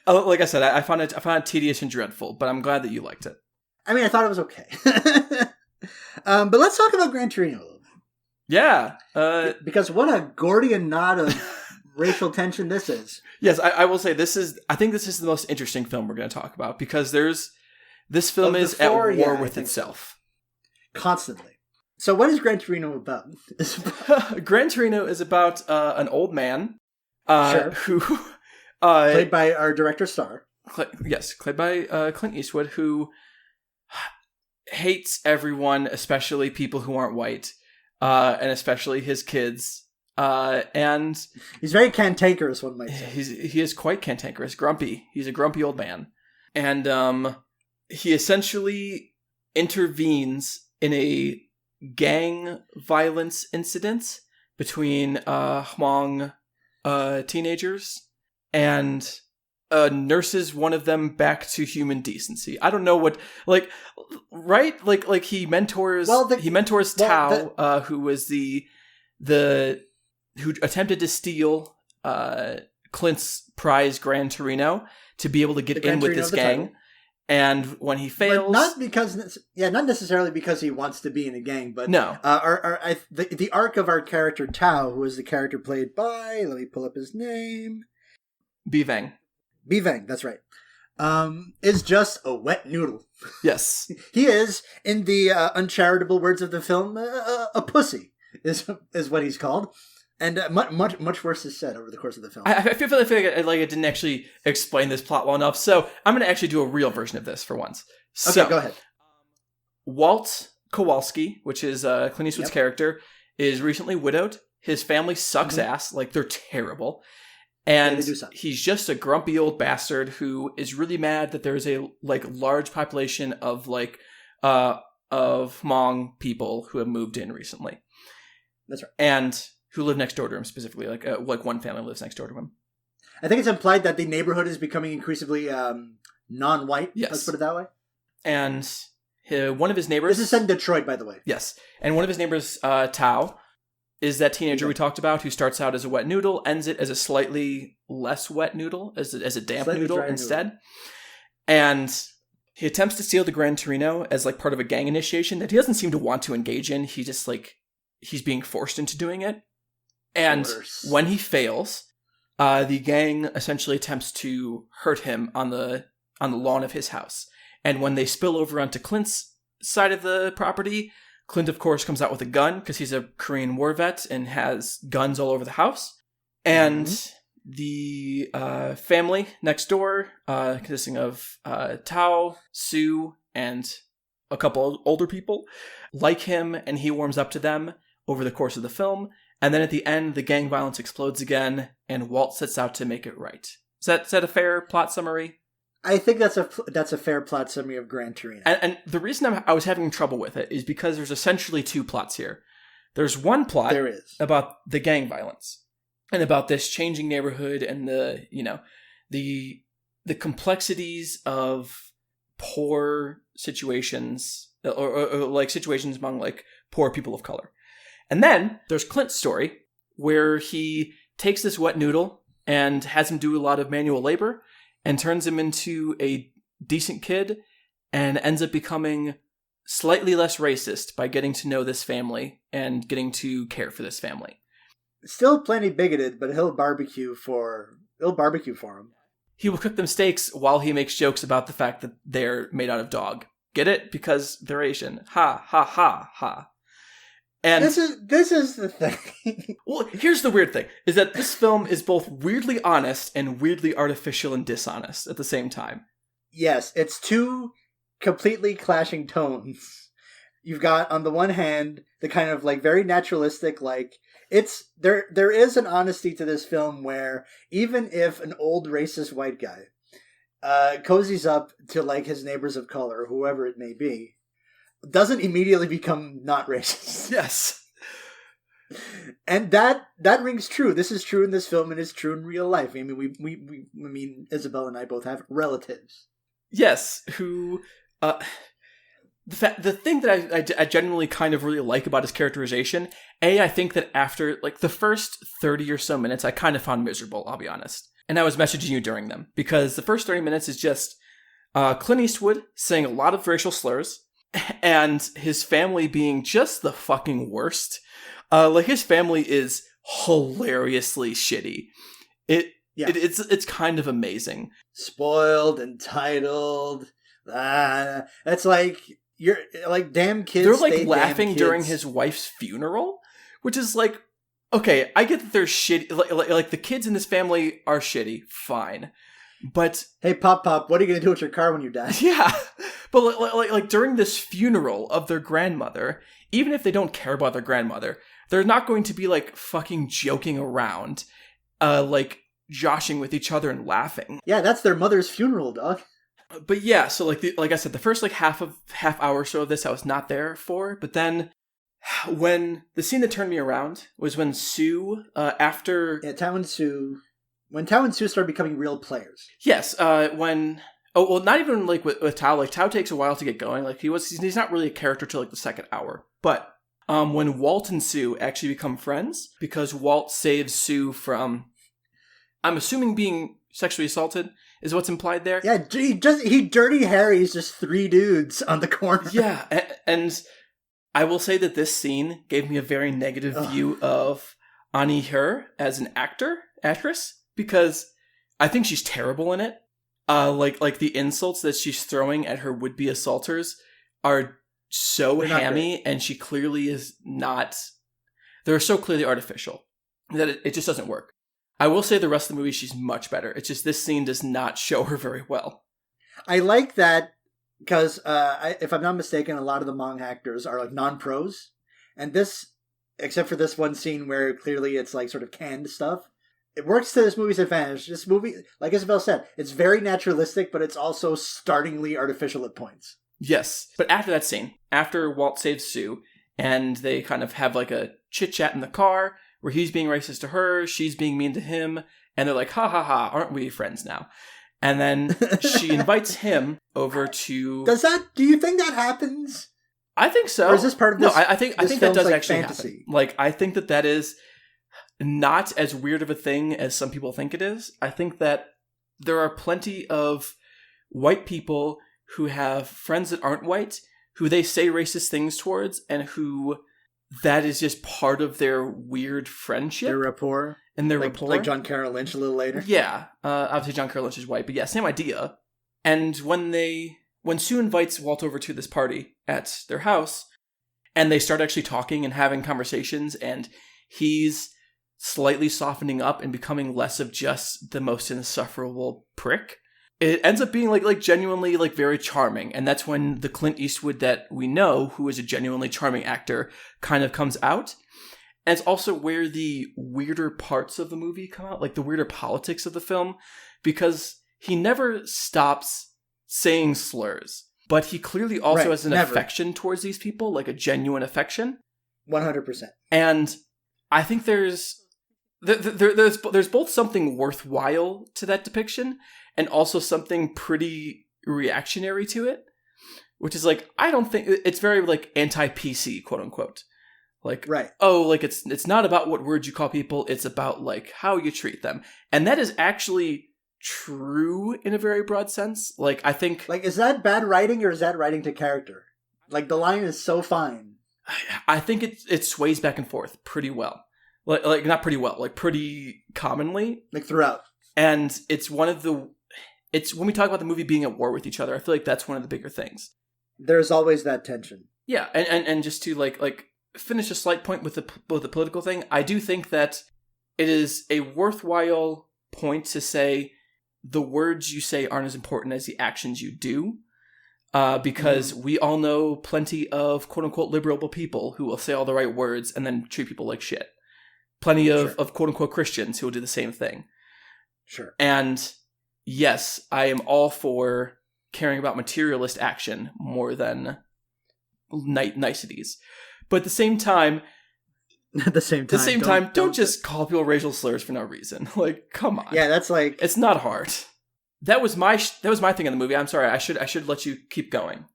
like I said, I found it tedious and dreadful. But I'm glad that you liked it. I mean, I thought it was okay. But let's talk about Gran Torino a little bit. Yeah, because what a Gordian knot of racial tension this is. Yes, I will say I think this is the most interesting film we're going to talk about, because this film is at war with itself. Constantly. So what is Gran Torino about? Gran Torino is about an old man who... played by our director star. Played by Clint Eastwood, who hates everyone, especially people who aren't white, and especially his kids. And he's very cantankerous, one might say. He is quite cantankerous, grumpy. He's a grumpy old man. And he essentially intervenes in a gang violence incident between Hmong teenagers, and nurses one of them back to human decency. I don't know what, like, right? Like he mentors Tao, who was who attempted to steal Clint's prize Gran Torino to be able to get in with this gang. Title. And when he fails, but not necessarily because he wants to be in a gang, but no. The arc of our character Tao, who is the character played by, let me pull up his name, Bivang, that's right, is just a wet noodle. Yes, he is, in the uncharitable words of the film, a pussy is what he's called. And much worse is said over the course of the film. I feel like I didn't actually explain this plot well enough, so I'm going to actually do a real version of this for once. Okay, go ahead. Walt Kowalski, which is Clint Eastwood's character, is recently widowed. His family sucks ass, like they're terrible. And he's just a grumpy old bastard who is really mad that there's a large population of Hmong people who have moved in recently. That's right. And who live next door to him specifically. Like one family lives next door to him. I think it's implied that the neighborhood is becoming increasingly non-white. Yes. Let's put it that way. And one of his neighbors... This is set in Detroit, by the way. Yes. And one of his neighbors, Tao, is that teenager we talked about who starts out as a wet noodle, ends it as a slightly less wet noodle, as a damp noodle instead. Noodle. And he attempts to steal the Gran Torino as part of a gang initiation that he doesn't seem to want to engage in. He just he's being forced into doing it. And when he fails, the gang essentially attempts to hurt him on the lawn of his house. And when they spill over onto Clint's side of the property, Clint, of course, comes out with a gun because he's a Korean war vet and has guns all over the house. And the family next door, consisting of Tao, Sue, and a couple older people, like him, and he warms up to them over the course of the film. And then at the end, the gang violence explodes again, and Walt sets out to make it right. Is that a fair plot summary? I think that's a fair plot summary of Gran Torino. And the reason I was having trouble with it is because there's essentially two plots here. There's one plot about the gang violence and about this changing neighborhood and the complexities of poor situations or like situations among like poor people of color. And then there's Clint's story where he takes this wet noodle and has him do a lot of manual labor and turns him into a decent kid and ends up becoming slightly less racist by getting to know this family and getting to care for this family. Still plenty bigoted, but he'll barbecue for him. He will cook them steaks while he makes jokes about the fact that they're made out of dog. Get it? Because they're Asian. Ha, ha, ha, ha. And this is the thing. Well, here's the weird thing, is that this film is both weirdly honest and weirdly artificial and dishonest at the same time. Yes, it's two completely clashing tones. You've got, on the one hand, the kind of like very naturalistic, like it's there is an honesty to this film where even if an old racist white guy cozies up to like his neighbors of color, whoever it may be, doesn't immediately become not racist. Yes. And that rings true. This is true in this film and it's true in real life. I mean, we Isabel and I both have relatives. Yes, who the thing that I genuinely kind of really like about his characterization, I think that after like the first 30 or so minutes I kind of found miserable, I'll be honest. And I was messaging you during them because the first 30 minutes is just Clint Eastwood saying a lot of racial slurs and his family being just the fucking worst. Like his family is hilariously shitty. It's kind of amazing. Spoiled, entitled. That's like you're like damn kids. They're like laughing during his wife's funeral, which is like, okay, I get that they're shitty. Like the kids in this family are shitty. Fine. But hey, Pop, what are you going to do with your car when you die? Yeah. But like during this funeral of their grandmother, even if they don't care about their grandmother, they're not going to be like fucking joking around, like joshing with each other and laughing. Yeah, that's their mother's funeral, dog. But yeah, so like I said, the first like half hour or so of this I was not there for, but then when the scene that turned me around was when Sue, Tao and Sue started becoming real players. Yes, not even like with Tao. Like Tao takes a while to get going. Like he's not really a character till like the second hour. But when Walt and Sue actually become friends, because Walt saves Sue from, I'm assuming, being sexually assaulted, is what's implied there. Yeah, he Dirty Harry's just three dudes on the corner. Yeah, and I will say that this scene gave me a very negative view of Annie Her as an actress. Because I think she's terrible in it. Like the insults that she's throwing at her would-be assaulters are so hammy, and she clearly is not. They're so clearly artificial that it just doesn't work. I will say the rest of the movie she's much better. It's just this scene does not show her very well. I like that because if I'm not mistaken, a lot of the Hmong actors are like non-pros, and this, except for this one scene where clearly it's like sort of canned stuff. It works to this movie's advantage. This movie, like Isabel said, it's very naturalistic, but it's also startlingly artificial at points. Yes. But after that scene, after Walt saves Sue, and they kind of have like a chit-chat in the car, where he's being racist to her, she's being mean to him, and they're like, ha ha ha, aren't we friends now? And then she invites him over to... Do you think that happens? I think so. Or is this part of this? No, I think that does like actually fantasy. Happen. Like, I think that is not as weird of a thing as some people think it is. I think that there are plenty of white people who have friends that aren't white, who they say racist things towards, and who that is just part of their weird friendship. Their rapport. And their rapport. Like John Carroll Lynch a little later. Yeah. Obviously John Carroll Lynch is white, but yeah, same idea. And when Sue invites Walt over to this party at their house, and they start actually talking and having conversations, and he's slightly softening up and becoming less of just the most insufferable prick. It ends up being like genuinely like very charming. And that's when the Clint Eastwood that we know, who is a genuinely charming actor, kind of comes out. And it's also where the weirder parts of the movie come out, like the weirder politics of the film, because he never stops saying slurs, but he clearly also has an affection towards these people, like a genuine affection. 100%. And I think there's both something worthwhile to that depiction and also something pretty reactionary to it, which is like, I don't think it's very like anti-PC, quote unquote. Like, right. Oh, like it's not about what words you call people. It's about like how you treat them. And that is actually true in a very broad sense. Like, I think, like, is that bad writing or is that writing to character? Like, the line is so fine. I think it sways back and forth pretty well. Like not pretty well, like pretty commonly. Like throughout. And it's when we talk about the movie being at war with each other, I feel like that's one of the bigger things. There's always that tension. Yeah, and just to like finish a slight point with the political thing, I do think that it is a worthwhile point to say the words you say aren't as important as the actions you do. Because we all know plenty of quote-unquote liberal people who will say all the right words and then treat people like shit. Plenty of quote-unquote Christians who will do the same thing. Sure. And yes, I am all for caring about materialist action more than niceties. But at the same time... don't just call people racial slurs for no reason. Like, come on. Yeah, that's like... It's not hard. That was my thing in the movie. I'm sorry. I should let you keep going.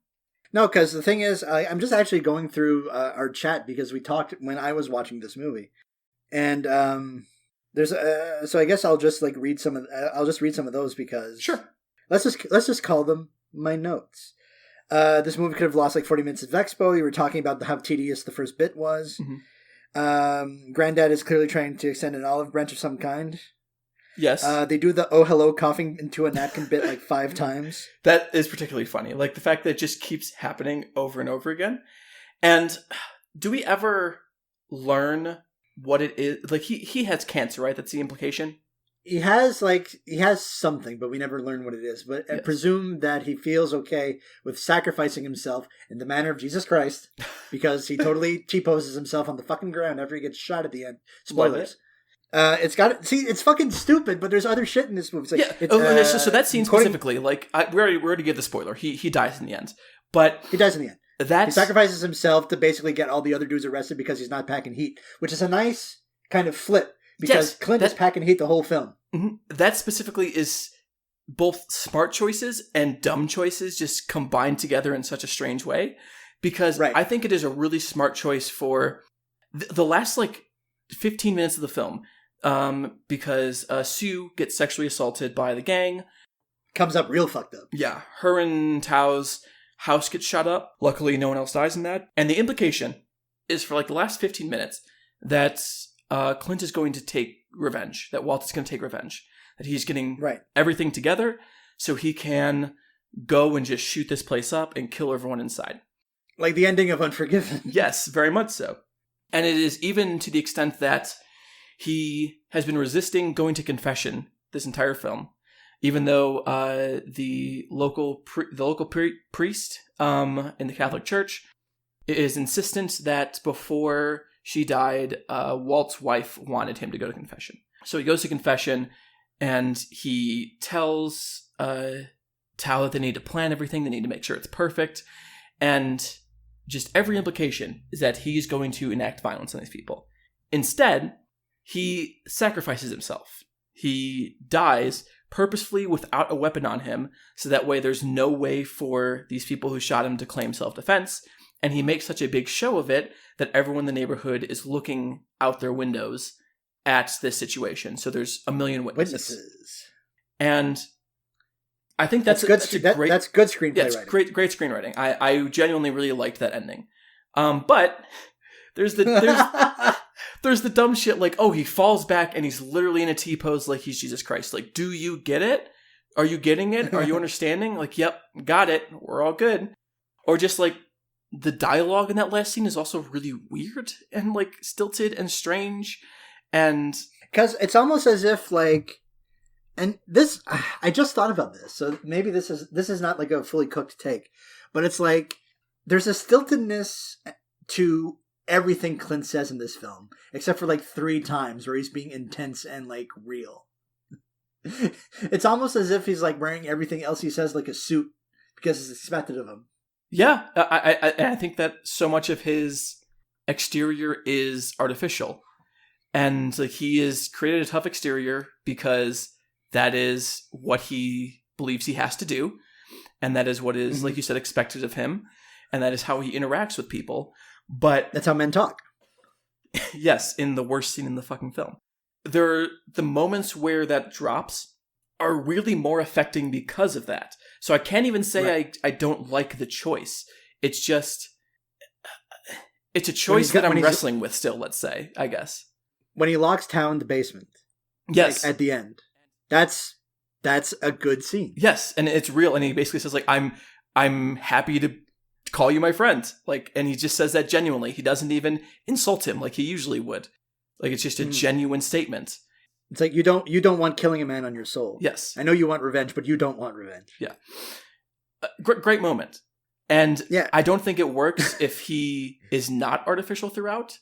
No, because the thing is, I'm just actually going through our chat because we talked when I was watching this movie, and there's so I guess I'll just like read some of those because sure. Let's just call them my notes. This movie could have lost like 40 minutes of expo. You were talking about how tedious the first bit was. Mm-hmm. Granddad is clearly trying to extend an olive branch of some kind. Yes. They do the oh hello coughing into a napkin bit like 5 times. That is particularly funny. Like the fact that it just keeps happening over and over again. And do we ever learn what it is? Like he has cancer, right? That's the implication. He has something, but we never learn what it is. But I presume that he feels okay with sacrificing himself in the manner of Jesus Christ because he totally T-poses himself on the fucking ground after he gets shot at the end. Spoilers. It's fucking stupid, but there's other shit in this movie. It's like, so that scene specifically, like, we already give the spoiler. He dies in the end. But he dies in the end. He sacrifices himself to basically get all the other dudes arrested because he's not packing heat, which is a nice kind of flip because Clint is packing heat the whole film. Mm-hmm. That specifically is both smart choices and dumb choices just combined together in such a strange way. Because I think it is a really smart choice for the last, like, 15 minutes of the film. Because Sue gets sexually assaulted by the gang. Comes up real fucked up. Yeah. Her and Tao's house gets shot up. Luckily, no one else dies in that. And the implication is for like the last 15 minutes that Clint is going to take revenge. That Walt is going to take revenge. That he's getting everything together so he can go and just shoot this place up and kill everyone inside. Like the ending of Unforgiven. Yes, very much so. And it is even to the extent that he has been resisting going to confession this entire film, even though the local priest in the Catholic Church is insistent that before she died, Walt's wife wanted him to go to confession. So he goes to confession, and he tells Tao that they need to plan everything, they need to make sure it's perfect, and just every implication is that he's going to enact violence on these people. Instead, he sacrifices himself. He dies purposefully without a weapon on him, so that way there's no way for these people who shot him to claim self-defense, and he makes such a big show of it that everyone in the neighborhood is looking out their windows at this situation. So there's a million witnesses. And I think that's good screenplay writing. It's great screenwriting. I genuinely really liked that ending. But there's the dumb shit like, oh, he falls back and he's literally in a T-pose like he's Jesus Christ. Like, do you get it? Are you getting it? Are you understanding? Like, yep, got it. We're all good. Or just like the dialogue in that last scene is also really weird and like stilted and strange. And because it's almost as if like, and this, I just thought about this, so maybe this is not like a fully cooked take, but it's like there's a stiltedness to everything Clint says in this film, except for like 3 times where he's being intense and like real. It's almost as if he's like wearing everything else he says like a suit because it's expected of him. Yeah, I think that so much of his exterior is artificial, and like he has created a tough exterior because that is what he believes he has to do, and that is what is, like you said, expected of him, and that is how he interacts with people. But that's how men talk. Yes, in the worst scene in the fucking film. The moments where that drops are really more affecting because of that. So I can't even say I don't like the choice. It's just, it's a choice that I'm wrestling with still, let's say, I guess. When he locks Tao in the basement. Yes. Like, at the end. That's a good scene. Yes, and it's real, and he basically says, like, I'm happy to call you my friend. Like, and he just says that genuinely. He doesn't even insult him like he usually would. Like, it's just a genuine statement. It's like you don't want killing a man on your soul. Yes. I know you want revenge, but you don't want revenge. Yeah. Great moment. And yeah. I don't think it works if he is not artificial throughout.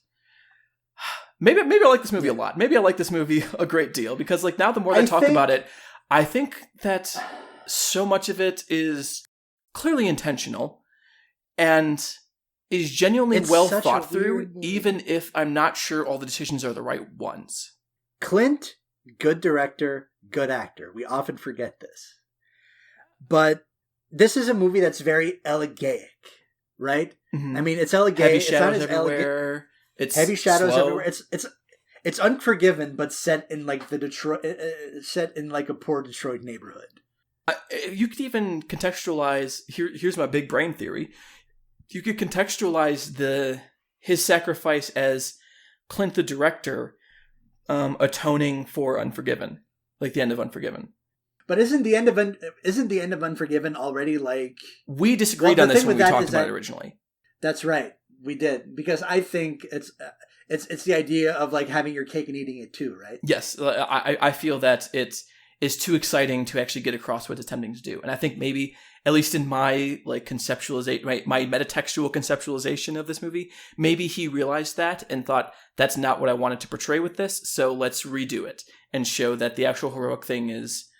Maybe I like this movie a lot. Maybe I like this movie a great deal because, like, now the more I talk about it, I think that so much of it is clearly intentional and is genuinely well thought through, even if I'm not sure all the decisions are the right ones. Clint, good director, good actor. We often forget this. But this is a movie that's very elegaic, right? Mm-hmm. I mean, it's elegaic. Heavy shadows everywhere. It's heavy shadows everywhere. It's Unforgiven, but set in like set in like a poor Detroit neighborhood. You could even contextualize. Here's my big brain theory. You could contextualize his sacrifice as Clint the director atoning for Unforgiven, like the end of Unforgiven. But isn't the end of Unforgiven already like we disagreed on this when we talked about it originally? That's right, we did, because I think it's the idea of like having your cake and eating it too, right? Yes, I feel that it's too exciting to actually get across what it's attempting to do, and I think maybe, at least in my like conceptualization, my metatextual conceptualization of this movie, maybe he realized that and thought that's not what I wanted to portray with this, so let's redo it and show that the actual heroic thing is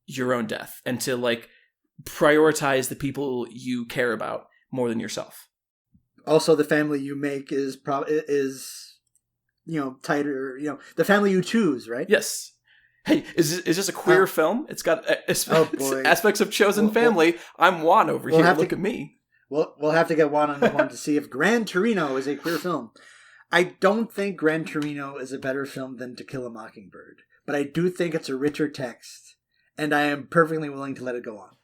your own death, and to like prioritize the people you care about more than yourself. Also, the family you make is tighter. The family you choose, right? Yes. Hey, is this a queer film? It's got aspects of chosen family. I'm Juan over here. Look at me. We'll have to get Juan on the horn to see if Gran Torino is a queer film. I don't think Gran Torino is a better film than To Kill a Mockingbird, but I do think it's a richer text, and I am perfectly willing to let it go on.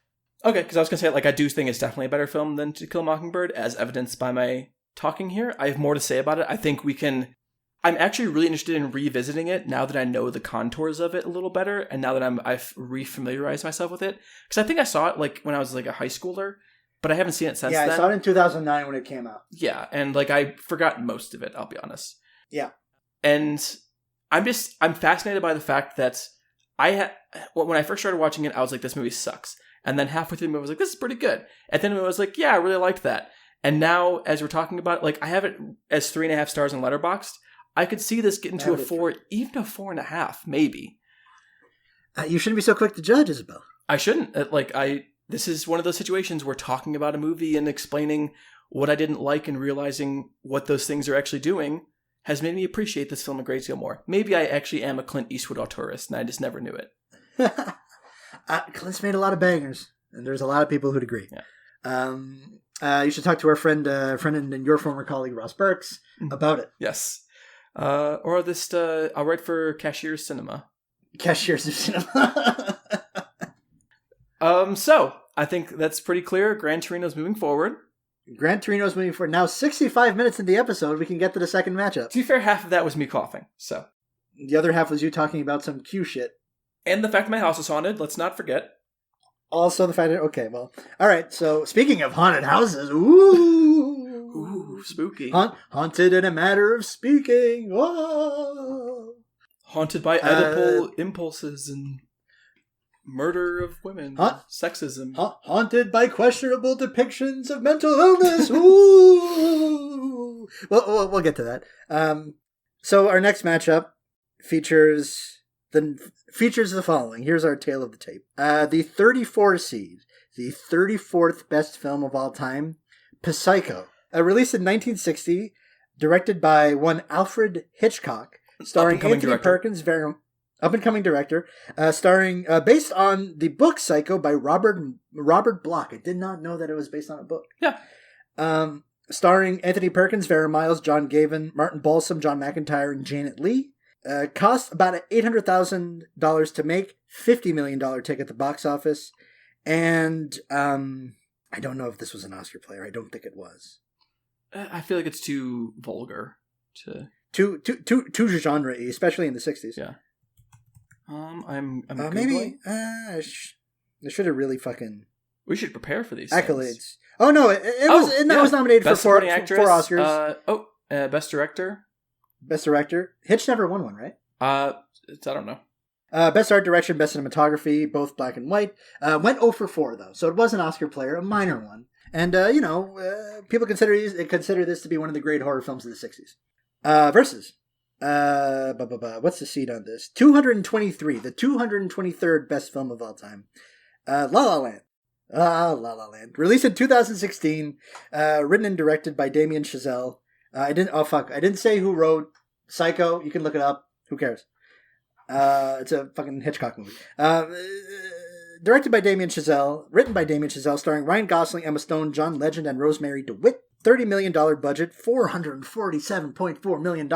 Okay, because I was going to say, like, I do think it's definitely a better film than To Kill a Mockingbird, as evidenced by my talking here. I have more to say about it. I think we can... I'm actually really interested in revisiting it now that I know the contours of it a little better, and now that I've refamiliarized myself with it. Because I think I saw it like when I was like a high schooler, but I haven't seen it since then. Yeah, I saw it in 2009 when it came out. Yeah, and like I forgot most of it, I'll be honest. Yeah. And I'm fascinated by the fact that when I first started watching it, I was like, this movie sucks. And then halfway through the movie, I was like, this is pretty good. And then I was like, yeah, I really liked that. And now, as we're talking about it, like, I have it as 3.5 stars in Letterboxd. I could see this getting to a 4, even a 4.5, maybe. You shouldn't be so quick to judge, Isabel. I shouldn't. This is one of those situations where talking about a movie and explaining what I didn't like and realizing what those things are actually doing has made me appreciate this film a great deal more. Maybe I actually am a Clint Eastwood auteurist, and I just never knew it. Clint's made a lot of bangers, and there's a lot of people who'd agree. Yeah. You should talk to our friend and your former colleague, Ross Burks, about it. Yes. Or I'll write for Cashiers Cinema. Cashiers of Cinema. So, I think that's pretty clear. Gran Torino's moving forward. Gran Torino's moving forward. Now, 65 minutes in the episode, we can get to the second matchup. To be fair, half of that was me coughing, so. The other half was you talking about some Q shit. And the fact that my house is haunted, let's not forget. Also the fact that, okay, well. Alright, so speaking of haunted houses, ooh, spooky. Haunted in a matter of speaking. Oh. Haunted by Oedipal impulses and murder of women, sexism. Haunted by questionable depictions of mental illness. Ooh. We'll get to that. So our next matchup features the following. Here's our tale of the tape. The 34 seed, the 34th best film of all time, Psycho. Released in 1960, directed by one Alfred Hitchcock, starring Anthony Perkins, up-and-coming director, starring based on the book Psycho by Robert Bloch. I did not know that it was based on a book. Yeah. Starring Anthony Perkins, Vera Miles, John Gavin, Martin Balsam, John McIntyre, and Janet Leigh. Cost about $800,000 to make, $50 million take at the box office, and I don't know if this was an Oscar player. I don't think it was. I feel like it's too vulgar to too genre, especially in the 60s. Yeah. I'm maybe I should have really fucking. We should prepare for these accolades. Things. Oh no! It was nominated Best for four Oscars. Best Director. Best Director. Hitch never won one, right? I don't know. Best Art Direction, Best Cinematography, both black and white. Went 0 for 4 though, so it was an Oscar player, a minor one. And people consider this to be one of the great horror films of the 60s. Versus. What's the seed on this? 223, the 223rd best film of all time. La La Land. La La Land. Released in 2016, written and directed by Damien Chazelle. I didn't say who wrote Psycho. You can look it up. Who cares? It's a fucking Hitchcock movie. Directed by Damien Chazelle, written by Damien Chazelle, starring Ryan Gosling, Emma Stone, John Legend, and Rosemary DeWitt. $30 million budget, $447.4 million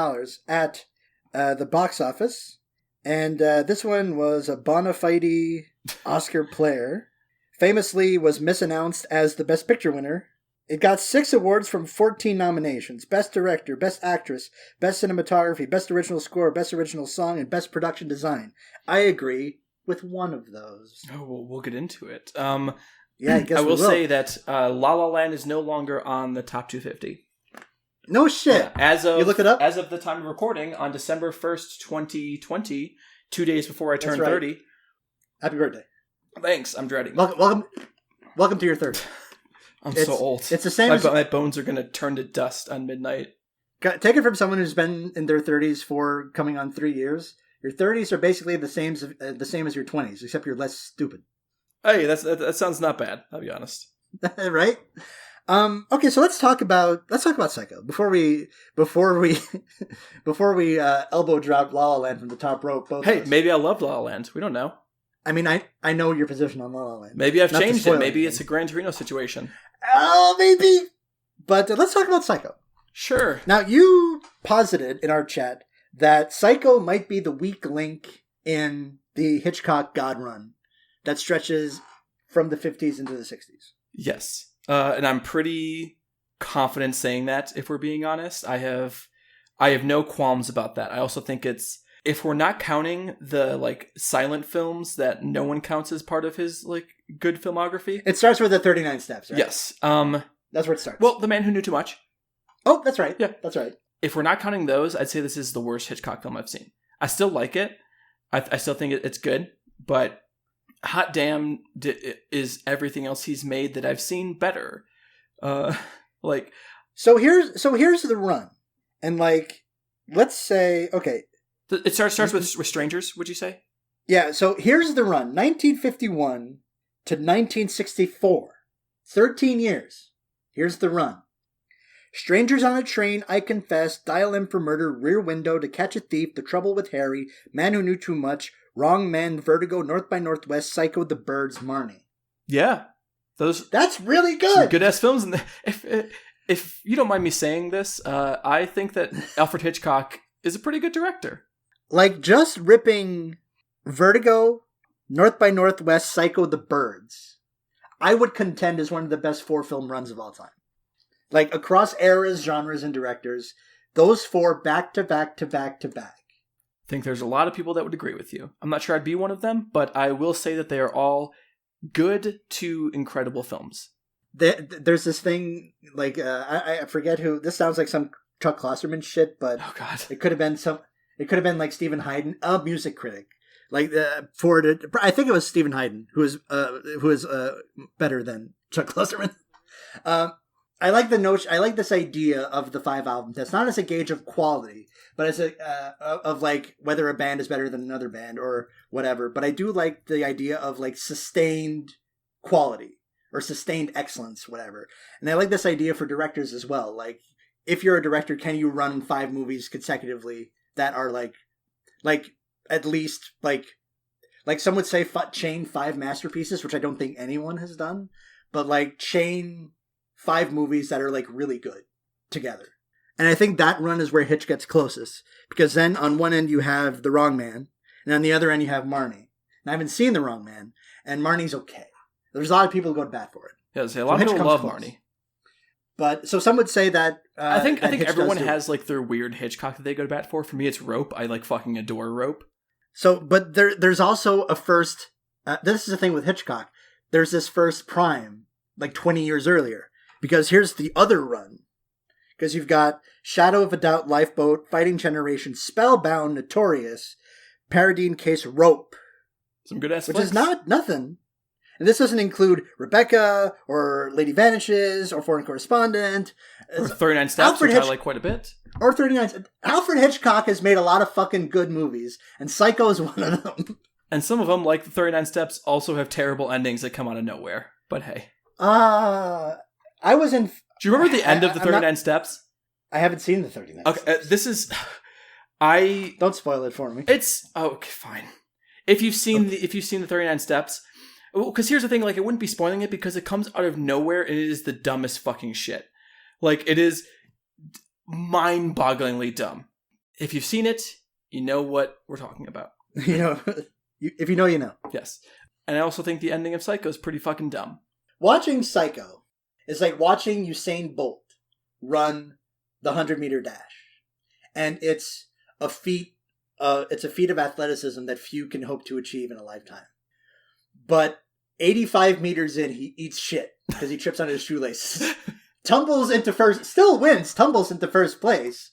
at the box office. And this one was a bona fide Oscar player. Famously was misannounced as the Best Picture winner. It got 6 awards from 14 nominations. Best Director, Best Actress, Best Cinematography, Best Original Score, Best Original Song, and Best Production Design. I agree with one of those. Oh, well, we'll get into it. Yeah, I guess I will say that La La Land is no longer on the top 250. No shit. Yeah, you look it up? As of the time of recording, on December 1st, 2020, 2 days before I turned 30. Happy birthday. Thanks, I'm dreading. Welcome to your 30. It's so old. It's the same my bones are going to turn to dust on midnight. Take it from someone who's been in their 30s for coming on 3 years. Your 30s are basically the same as your 20s, except you're less stupid. Hey, that sounds not bad. I'll be honest. Right? Okay, so let's talk about Psycho before we elbow drop La La Land from the top rope. Hey, maybe I love La La Land. We don't know. I mean, I know your position on La La Land. Maybe I've changed it. Maybe it's a Gran Torino situation. Oh, maybe. But let's talk about Psycho. Sure. Now, you posited in our chat that Psycho might be the weak link in the Hitchcock God run that stretches from the 50s into the 60s. Yes. And I'm pretty confident saying that, if we're being honest. I have no qualms about that. I also think it's, if we're not counting the silent films that no one counts as part of his good filmography. It starts with the 39 steps, right? Yes. That's where it starts. Well, The Man Who Knew Too Much. Oh, that's right. Yeah. That's right. If we're not counting those, I'd say this is the worst Hitchcock film I've seen. I still like it. I still think it's good, but hot damn, is everything else he's made that I've seen better. So here's the run. And let's say, okay. It starts with Strangers, would you say? Yeah, so here's the run. 1951 to 1964. 13 years. Here's the run. Strangers on a Train, I Confess, Dial M for Murder, Rear Window, To Catch a Thief, The Trouble with Harry, Man Who Knew Too Much, Wrong Men, Vertigo, North by Northwest, Psycho, The Birds, Marnie. Yeah. That's really good. Good-ass films. And if you don't mind me saying this, I think that Alfred Hitchcock is a pretty good director. Just ripping Vertigo, North by Northwest, Psycho, The Birds, I would contend is one of the best 4-film runs of all time. Across eras, genres, and directors, those 4 back to back to back to back. I think there's a lot of people that would agree with you. I'm not sure I'd be one of them, but I will say that they are all good to incredible films. There's this thing, I forget who, this sounds like some Chuck Klosterman shit, but oh God. it could have been It could have been like Stephen Hayden, a music critic. Like I think it was Stephen Hayden who is better than Chuck Klosterman. I like the notion. I like this idea of the 5 albums. That's not as a gauge of quality, but as a of like whether a band is better than another band or whatever. But I do like the idea of like sustained quality or sustained excellence, whatever. And I like this idea for directors as well. Like, if you're a director, can you run 5 movies consecutively that are like at least like some would say chain 5 masterpieces, which I don't think anyone has done, but like chain 5 movies that are like really good together. And I think that run is where Hitch gets closest, because then on one end you have The Wrong Man, and on the other end you have Marnie. And I haven't seen The Wrong Man, and Marnie's okay. There's a lot of people who go to bat for it. Yeah, a lot of people love Marnie. But so some would say that I think everyone has like their weird Hitchcock that they go to bat for. For me, it's Rope. I like fucking adore Rope. So, but there's also a first. This is the thing with Hitchcock. There's this first Prime, like 20 years earlier. Because here's the other run. Because you've got Shadow of a Doubt, Lifeboat, Fighting Generation, Spellbound, Notorious, Paradine Case, Rope. Some good ass which flicks. Is not nothing. And this doesn't include Rebecca, or Lady Vanishes, or Foreign Correspondent. Or 39 Steps, which I like quite a bit. Or 39. Alfred Hitchcock has made a lot of fucking good movies, and Psycho is one of them. And some of them, like the 39 Steps, also have terrible endings that come out of nowhere. But hey. I was in... Do you remember the end of the 39 Steps? I haven't seen the 39 Steps. Okay, this is... Don't spoil it for me. It's... okay, fine. If you've seen the 39 Steps... Because here's the thing, like, I wouldn't be spoiling it because it comes out of nowhere and it is the dumbest fucking shit. Like, it is mind-bogglingly dumb. If you've seen it, you know what we're talking about. You know, if you know, you know. Yes. And I also think the ending of Psycho is pretty fucking dumb. Watching Psycho is like watching Usain Bolt run the 100-meter dash. And it's a feat of athleticism that few can hope to achieve in a lifetime. But 85 meters in, he eats shit because he trips on his shoelaces. Tumbles into first place.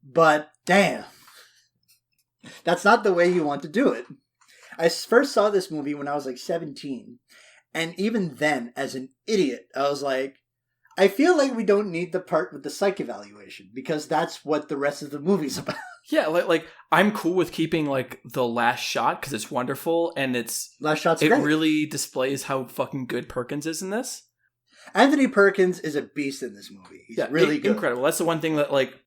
But damn, that's not the way you want to do it. I first saw this movie when I was like 17. And even then, as an idiot, I was like, I feel like we don't need the part with the psych evaluation because that's what the rest of the movie's about. Yeah, like I'm cool with keeping like the last shot because it's wonderful and last shot's great. It really displays how fucking good Perkins is in this. Anthony Perkins is a beast in this movie. He's really good. Incredible. That's the one thing that like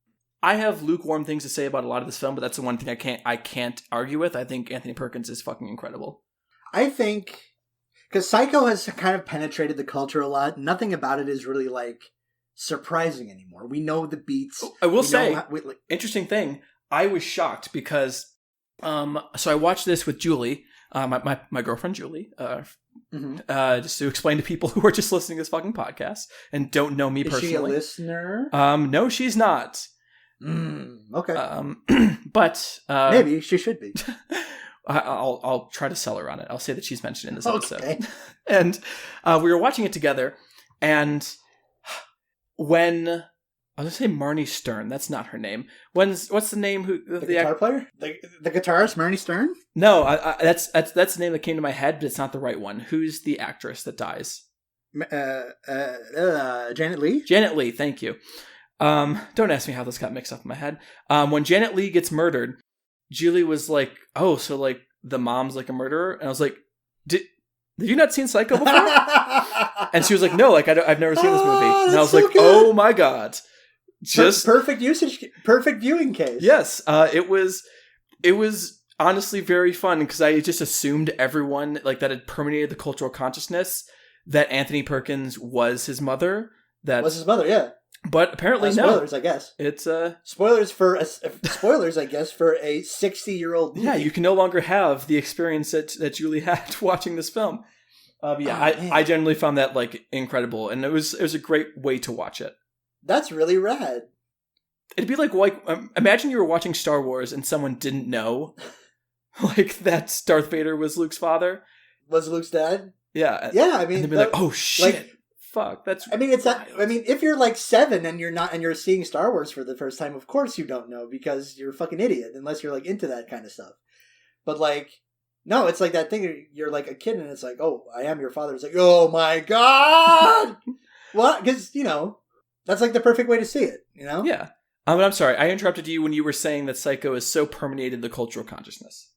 I have lukewarm things to say about a lot of this film, but that's the one thing I can't argue with. I think Anthony Perkins is fucking incredible. I think because Psycho has kind of penetrated the culture a lot. Nothing about it is really like surprising anymore. We know the beats. I will say, interesting thing. I was shocked because, so I watched this with Julie, my girlfriend Julie, just to explain to people who are just listening to this fucking podcast and don't know me personally. Is she a listener? No, she's not. Okay. But maybe she should be. I'll try to sell her on it. I'll say that she's mentioned in this episode. And we were watching it together, and when I was going to say Marnie Stern. That's not her name. What's the name? The guitar player? The guitarist, Marnie Stern? No, that's the name that came to my head, but it's not the right one. Who's the actress that dies? Janet Leigh? Janet Leigh, thank you. Don't ask me how this got mixed up in my head. When Janet Leigh gets murdered, Julie was like, oh, so like the mom's like a murderer? And I was like, Did you not seen Psycho before? And she was like, no, like I've never seen this movie. And I was so like, good. Oh my God. Just perfect viewing case. Yes, it was honestly very fun because I just assumed everyone like that had permeated the cultural consciousness that Anthony Perkins was his mother. Yeah. But apparently spoilers, I guess. It's spoilers, I guess, for a 60-year-old movie. Yeah, you can no longer have the experience that Julie had watching this film. I generally found that like incredible, and it was a great way to watch it. That's really rad. It'd be like imagine you were watching Star Wars and someone didn't know like that Darth Vader was Luke's father. Was Luke's dad? Yeah. Yeah, I mean, and they'd be like, oh shit. Like, fuck? That's I mean, it's that. I mean, if you're like 7 and you're seeing Star Wars for the first time, of course you don't know because you're a fucking idiot unless you're like into that kind of stuff. But like, no, it's like that thing. You're like a kid and it's like, oh, I am your father. It's like, oh my god, what? Because that's like the perfect way to see it. Yeah. I'm sorry, I interrupted you when you were saying that Psycho is so permeated the cultural consciousness.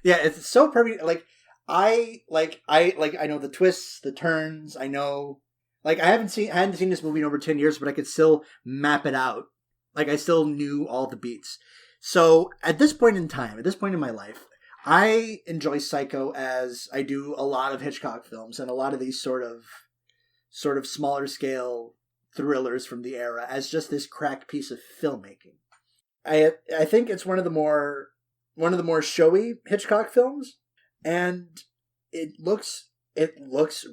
Yeah, it's so permeated. I know the twists, the turns. I know, I hadn't seen this movie in over 10 years, but I could still map it out. Like, I still knew all the beats. So at this point in time, at this point in my life, I enjoy Psycho as I do a lot of Hitchcock films and a lot of these sort of smaller scale thrillers from the era as just this crack piece of filmmaking. I think it's one of the more showy Hitchcock films, and it looks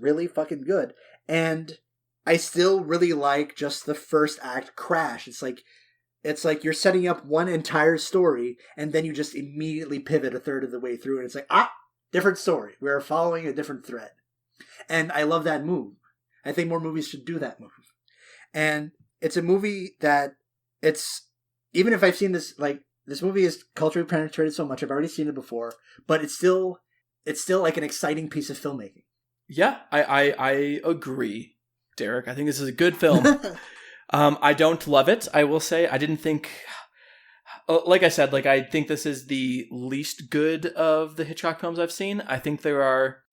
really fucking good. And I still really like just the first act crash. It's like you're setting up one entire story and then you just immediately pivot a third of the way through and it's like, different story. We're following a different thread. And I love that move. I think more movies should do that move. And it's a movie that even if I've seen this, this movie is culturally penetrated so much, I've already seen it before, but it's still like an exciting piece of filmmaking. Yeah, I agree, Derek. I think this is a good film. I don't love it, I will say. I didn't think, like I said, I think this is the least good of the Hitchcock films I've seen. I think part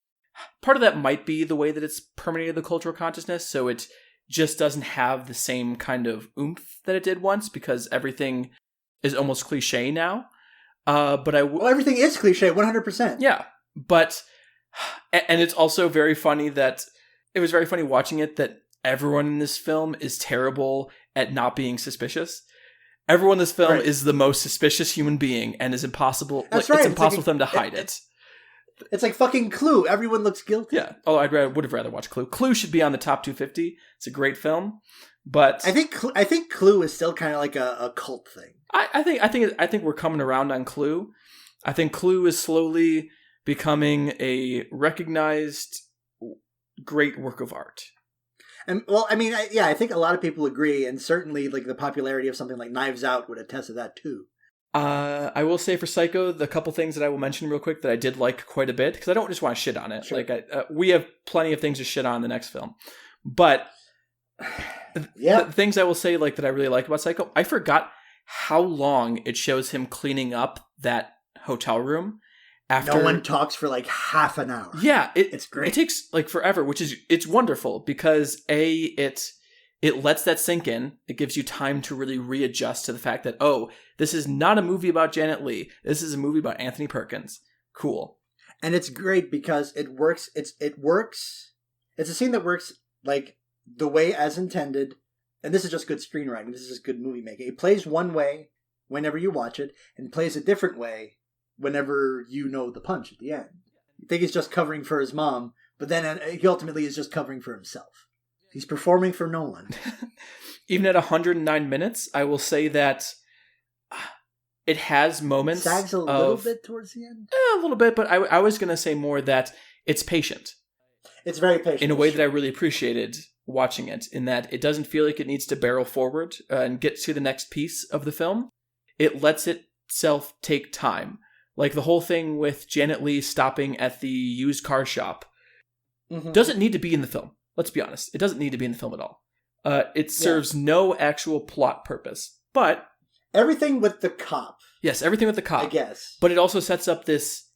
of that might be the way that it's permeated the cultural consciousness, so it just doesn't have the same kind of oomph that it did once because everything is almost cliche now. But everything is cliche, 100%. Yeah, but and it's also very funny that it was very funny watching it that everyone in this film is terrible at not being suspicious. Everyone in this film is the most suspicious human being and is impossible. That's right. It's impossible for them to hide it. It's like fucking Clue. Everyone looks guilty. Yeah. Oh, would have rather watched Clue. Clue should be on the top 250. It's a great film, but I think Clue is still kind of like a cult thing. I think we're coming around on Clue. I think Clue is slowly becoming a recognized great work of art. And well, I mean, I think a lot of people agree, and certainly the popularity of something like Knives Out would attest to that too. I will say for Psycho, the couple things that I will mention real quick that I did like quite a bit, because I don't just want to shit on it. Sure. We have plenty of things to shit on in the next film. But yeah, the things I will say that I really like about Psycho, I forgot how long it shows him cleaning up that hotel room. After no one talks for half an hour. Yeah, it's great. It takes forever, it's wonderful because it lets that sink in. It gives you time to really readjust to the fact that, oh, this is not a movie about Janet Leigh. This is a movie about Anthony Perkins. Cool. And it's great because it works. It works. It's a scene that works the way as intended. And this is just good screenwriting. This is just good movie making. It plays one way whenever you watch it and plays a different way whenever you know the punch at the end. You think he's just covering for his mom, but then he ultimately is just covering for himself. He's performing for no one. Even at 109 minutes, I will say that it has moments. Sags a little bit towards the end? A little bit, but I was going to say more that it's patient. It's very patient. In a way that I really appreciated watching it, in that it doesn't feel like it needs to barrel forward and get to the next piece of the film. It lets itself take time. Like the whole thing with Janet Leigh stopping at the used car shop doesn't need to be in the film. Let's be honest. It doesn't need to be in the film at all. It serves no actual plot purpose. But everything with the cop. Yes, everything with the cop. I guess. But it also sets up this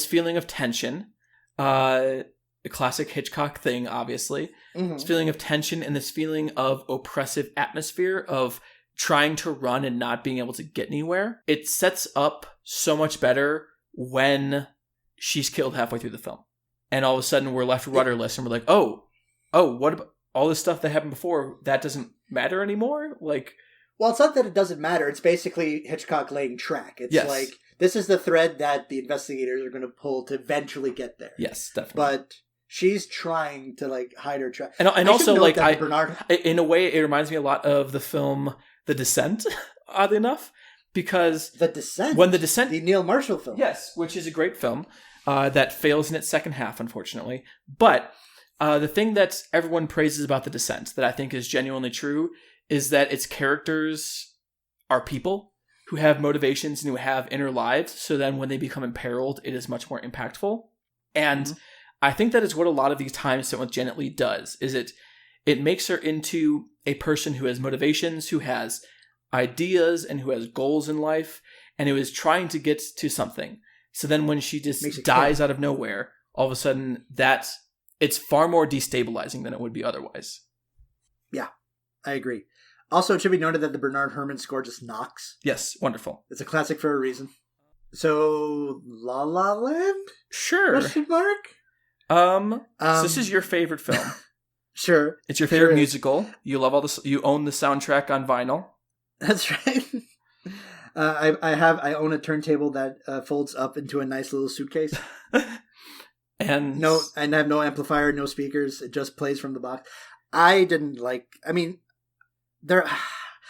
feeling of tension. A classic Hitchcock thing, obviously. This feeling of tension and this feeling of oppressive atmosphere of trying to run and not being able to get anywhere. It sets up so much better when she's killed halfway through the film. And all of a sudden we're left rudderless and we're like, oh, what about all this stuff that happened before? That doesn't matter anymore? Well, it's not that it doesn't matter. It's basically Hitchcock laying track. It's this is the thread that the investigators are going to pull to eventually get there. Yes, definitely. But she's trying to hide her track. And also in a way, it reminds me a lot of the film The Descent, oddly enough, because The Descent, the Neil Marshall film. Yes, which is a great film that fails in its second half, unfortunately. But The thing that everyone praises about The Descent that I think is genuinely true is that its characters are people who have motivations and who have inner lives. So then when they become imperiled, it is much more impactful. And I think that is what a lot of these times spent with Janet Leigh does, is it makes her into a person who has motivations, who has ideas, and who has goals in life, and who is trying to get to something. So then when she just dies out of nowhere, all of a sudden it's far more destabilizing than it would be otherwise. Yeah, I agree. Also, it should be noted that the Bernard Herrmann score just knocks. Yes, wonderful. It's a classic for a reason. So, La La Land? Sure. Question mark? So this is your favorite film. Sure. It's your favorite musical. You love all this. You own the soundtrack on vinyl. That's right. I own a turntable that folds up into a nice little suitcase. And I have no amplifier, no speakers. It just plays from the box. I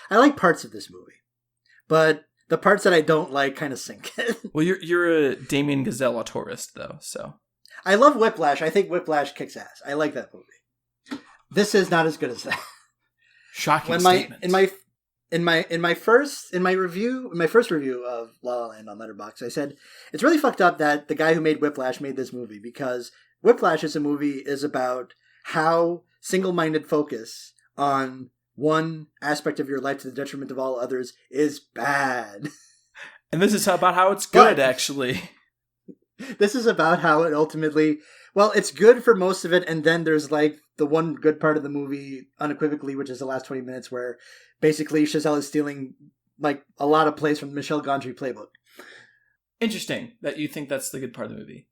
like parts of this movie, but the parts that I don't like kind of sink it. Well, you're a Damien Gazelle tourist, though, so. I love Whiplash. I think Whiplash kicks ass. I like that movie. This is not as good as that. Shocking statement. In my first review of La La Land on Letterboxd, I said it's really fucked up that the guy who made Whiplash made this movie, because Whiplash is about how single-minded focus on one aspect of your life to the detriment of all others is bad. And this is about how it's good, actually. This is about how it ultimately, well, it's good for most of it, and then there's like the one good part of the movie unequivocally, which is the last 20 minutes, where basically Chazelle is stealing like a lot of plays from the Michel Gondry playbook. Interesting that you think that's the good part of the movie.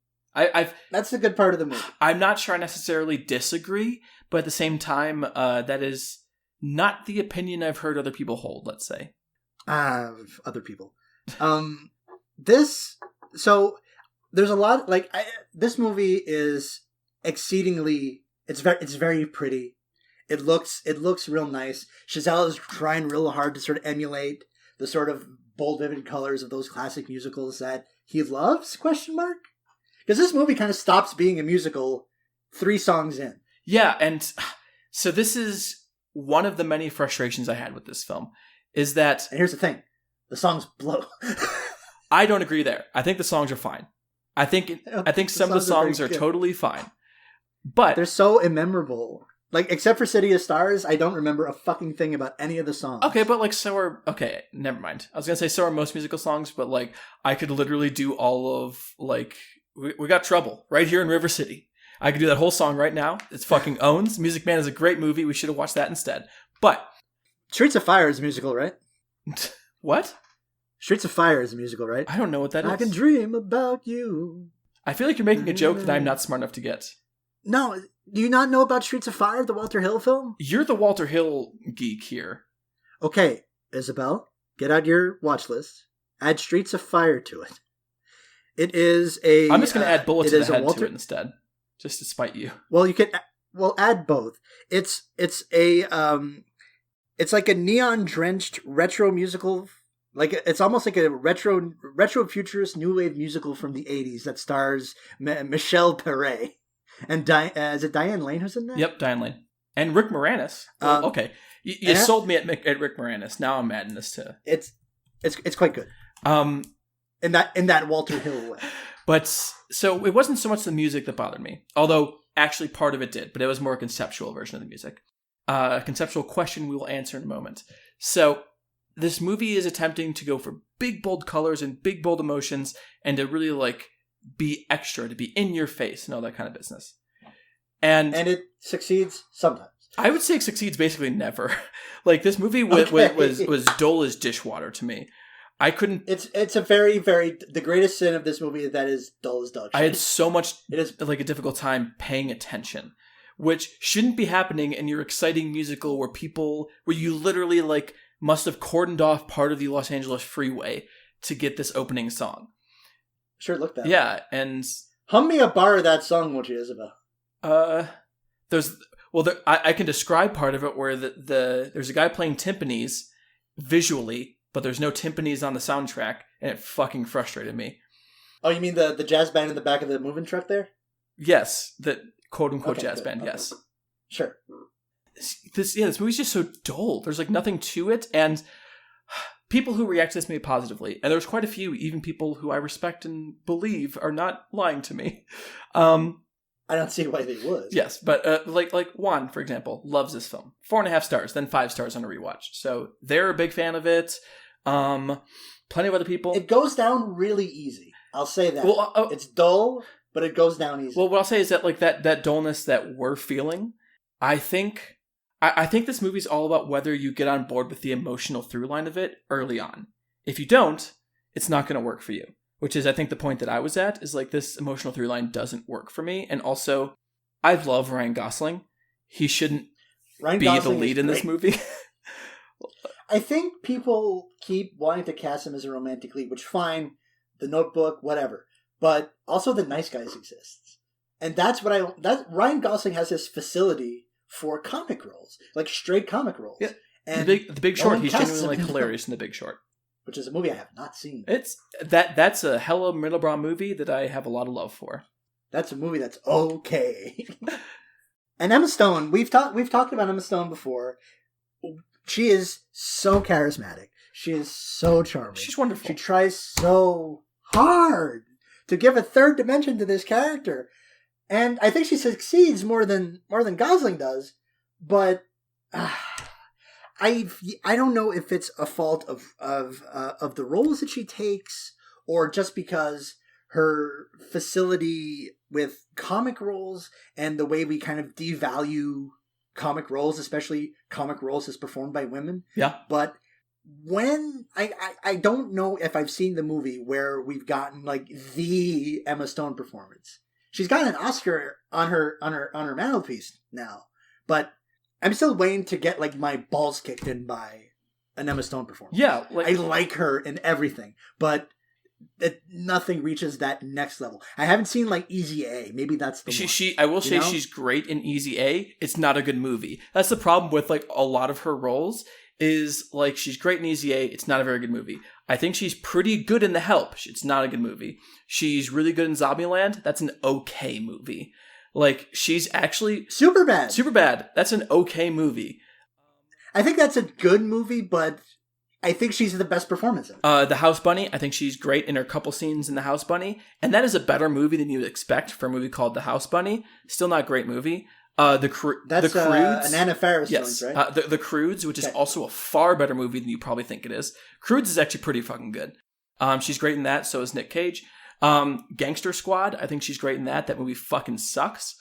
That's the good part of the movie. I'm not sure I necessarily disagree, but at the same time, that is not the opinion I've heard other people hold, let's say. Other people. There's a lot, this movie is exceedingly, it's very pretty. It looks real nice. Chazelle is trying real hard to sort of emulate the sort of bold, vivid colors of those classic musicals that he loves, ? Because this movie kind of stops being a musical 3 songs in. Yeah, and so this is one of the many frustrations I had with this film, is that... And here's the thing. The songs blow. I don't agree there. I think the songs are fine. I think some of the songs are totally fine. But... They're so immemorable. Like, except for City of Stars, I don't remember a fucking thing about any of the songs. Okay, but okay, never mind. I was going to say so are most musical songs, but like, I could literally do all of, like... We Got Trouble right here in River City. I could do that whole song right now. It's fucking owns. Music Man is a great movie. We should have watched that instead. But... Streets of Fire is a musical, right? What? Streets of Fire is a musical, right? I don't know what that is. I can dream about you. I feel like you're making a joke that I'm not smart enough to get. No, do you not know about Streets of Fire, the Walter Hill film? You're the Walter Hill geek here. Okay, Isabel, get out your watch list. Add Streets of Fire to it. It is a... I'm just going to add Bullet to the Head to it instead, just to spite you. Well, you can... Well, add both. It's like a neon-drenched retro musical. Like, it's almost like a retro futurist new wave musical from the 80s that stars Michelle Perret. And is it Diane Lane who's in that? Yep, Diane Lane. And Rick Moranis. Well, okay. You sold me at Rick Moranis. Now I'm mad in this too. It's quite good. In that Walter Hill way. But so it wasn't so much the music that bothered me, although actually part of it did, but it was more a conceptual version of the music. A conceptual question we will answer in a moment. So this movie is attempting to go for big, bold colors and big, bold emotions, and to really like be extra, to be in your face and all that kind of business. And it succeeds sometimes. I would say it succeeds basically never. Like this movie was dull as dishwater to me. I couldn't. It's a very, very, the greatest sin of this movie that is dull as dog shit. I had so much, it is like a difficult time paying attention, which shouldn't be happening in your exciting musical where you literally like must have cordoned off part of the Los Angeles freeway to get this opening song. Sure, look that. Yeah, and hum me a bar of that song, won't you, Isabel? I can describe part of it where there's a guy playing timpanis visually. But there's no timpanis on the soundtrack, and it fucking frustrated me. Oh, you mean the jazz band in the back of the moving truck there? Yes, that quote-unquote Okay, jazz good. band, Okay. Yes. Sure. This movie's just so dull. There's like nothing to it, and people who react to this movie positively, and there's quite a few, even people who I respect and believe are not lying to me. I don't see why they would. Yes, but like Juan, for example, loves this film. 4.5 stars, then 5 stars on a rewatch. So they're a big fan of it. Plenty of other people. It goes down really easy. I'll say that. Well, it's dull, but it goes down easy. Well, what I'll say is that like that dullness that we're feeling, I think this movie's all about whether you get on board with the emotional through line of it early on. If you don't, it's not going to work for you. Which is, I think, the point that I was at, is like this emotional through line doesn't work for me. And also, I love Ryan Gosling. He shouldn't be the lead in this movie. I think people keep wanting to cast him as a romantic lead, which fine, The Notebook, whatever. But also The Nice Guys exists. And that's what Ryan Gosling has this facility for comic roles, like straight comic roles. Yeah. And the Big Short, he's genuinely like hilarious in The Big Short. Which is a movie I have not seen. That's a hella middlebrow movie that I have a lot of love for. That's a movie that's okay. And Emma Stone, we've talked about Emma Stone before. She is so charismatic. She is so charming. She's wonderful. She tries so hard to give a third dimension to this character. And I think she succeeds more than Gosling does, but I don't know if it's a fault of the roles that she takes, or just because her facility with comic roles and the way we kind of devalue comic roles, especially comic roles as performed by women. Yeah. But when I don't know if I've seen the movie where we've gotten like the Emma Stone performance. She's got an Oscar on her mantelpiece now, but I'm still waiting to get like my balls kicked in by an Emma Stone performance. Yeah, I like her in everything, but nothing reaches that next level. I haven't seen like Easy A. Maybe that's the one. I will say she's great in Easy A. It's not a good movie. That's the problem with like a lot of her roles. Is like she's great in Easy A. It's not a very good movie. I think she's pretty good in The Help. It's not a good movie. She's really good in Zombieland. That's an okay movie. Like, she's actually... Superbad. That's an okay movie. I think that's a good movie, but I think she's the best performance in it. The House Bunny, I think she's great in her couple scenes in The House Bunny. And that is a better movie than you would expect for a movie called The House Bunny. Still not a great movie. That's the Croods. an Anna Faris yes. joint, right? The Croods, which is also a far better movie than you probably think it is. Croods is actually pretty fucking good. She's great in that. So is Nick Cage. Gangster Squad, I think she's great in that. That movie fucking sucks.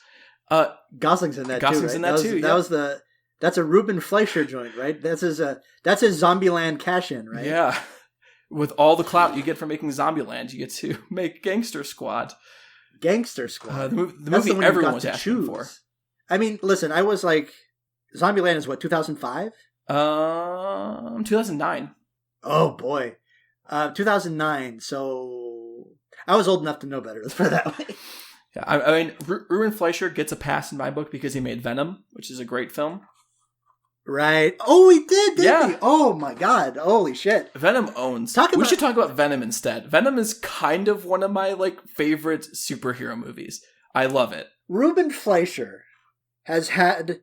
Gosling's in that Gosling's too. Right? in that too. That's a Ruben Fleischer joint, right? That's his Zombieland cash-in, right? Yeah. With all the clout you get from making Zombieland, you get to make Gangster Squad. Gangster Squad. The movie everyone was asking for. I mean, listen, I was like, Zombieland is what, 2005? 2009. Oh boy. 2009, so I was old enough to know better, let's put it that way. Yeah, I mean, Ruben Fleischer gets a pass in my book because he made Venom, which is a great film. Right. Oh, he did, didn't he? Oh my god, holy shit. Venom owns. We should talk about Venom instead. Venom is kind of one of my like favorite superhero movies. I love it. Ruben Fleischer has had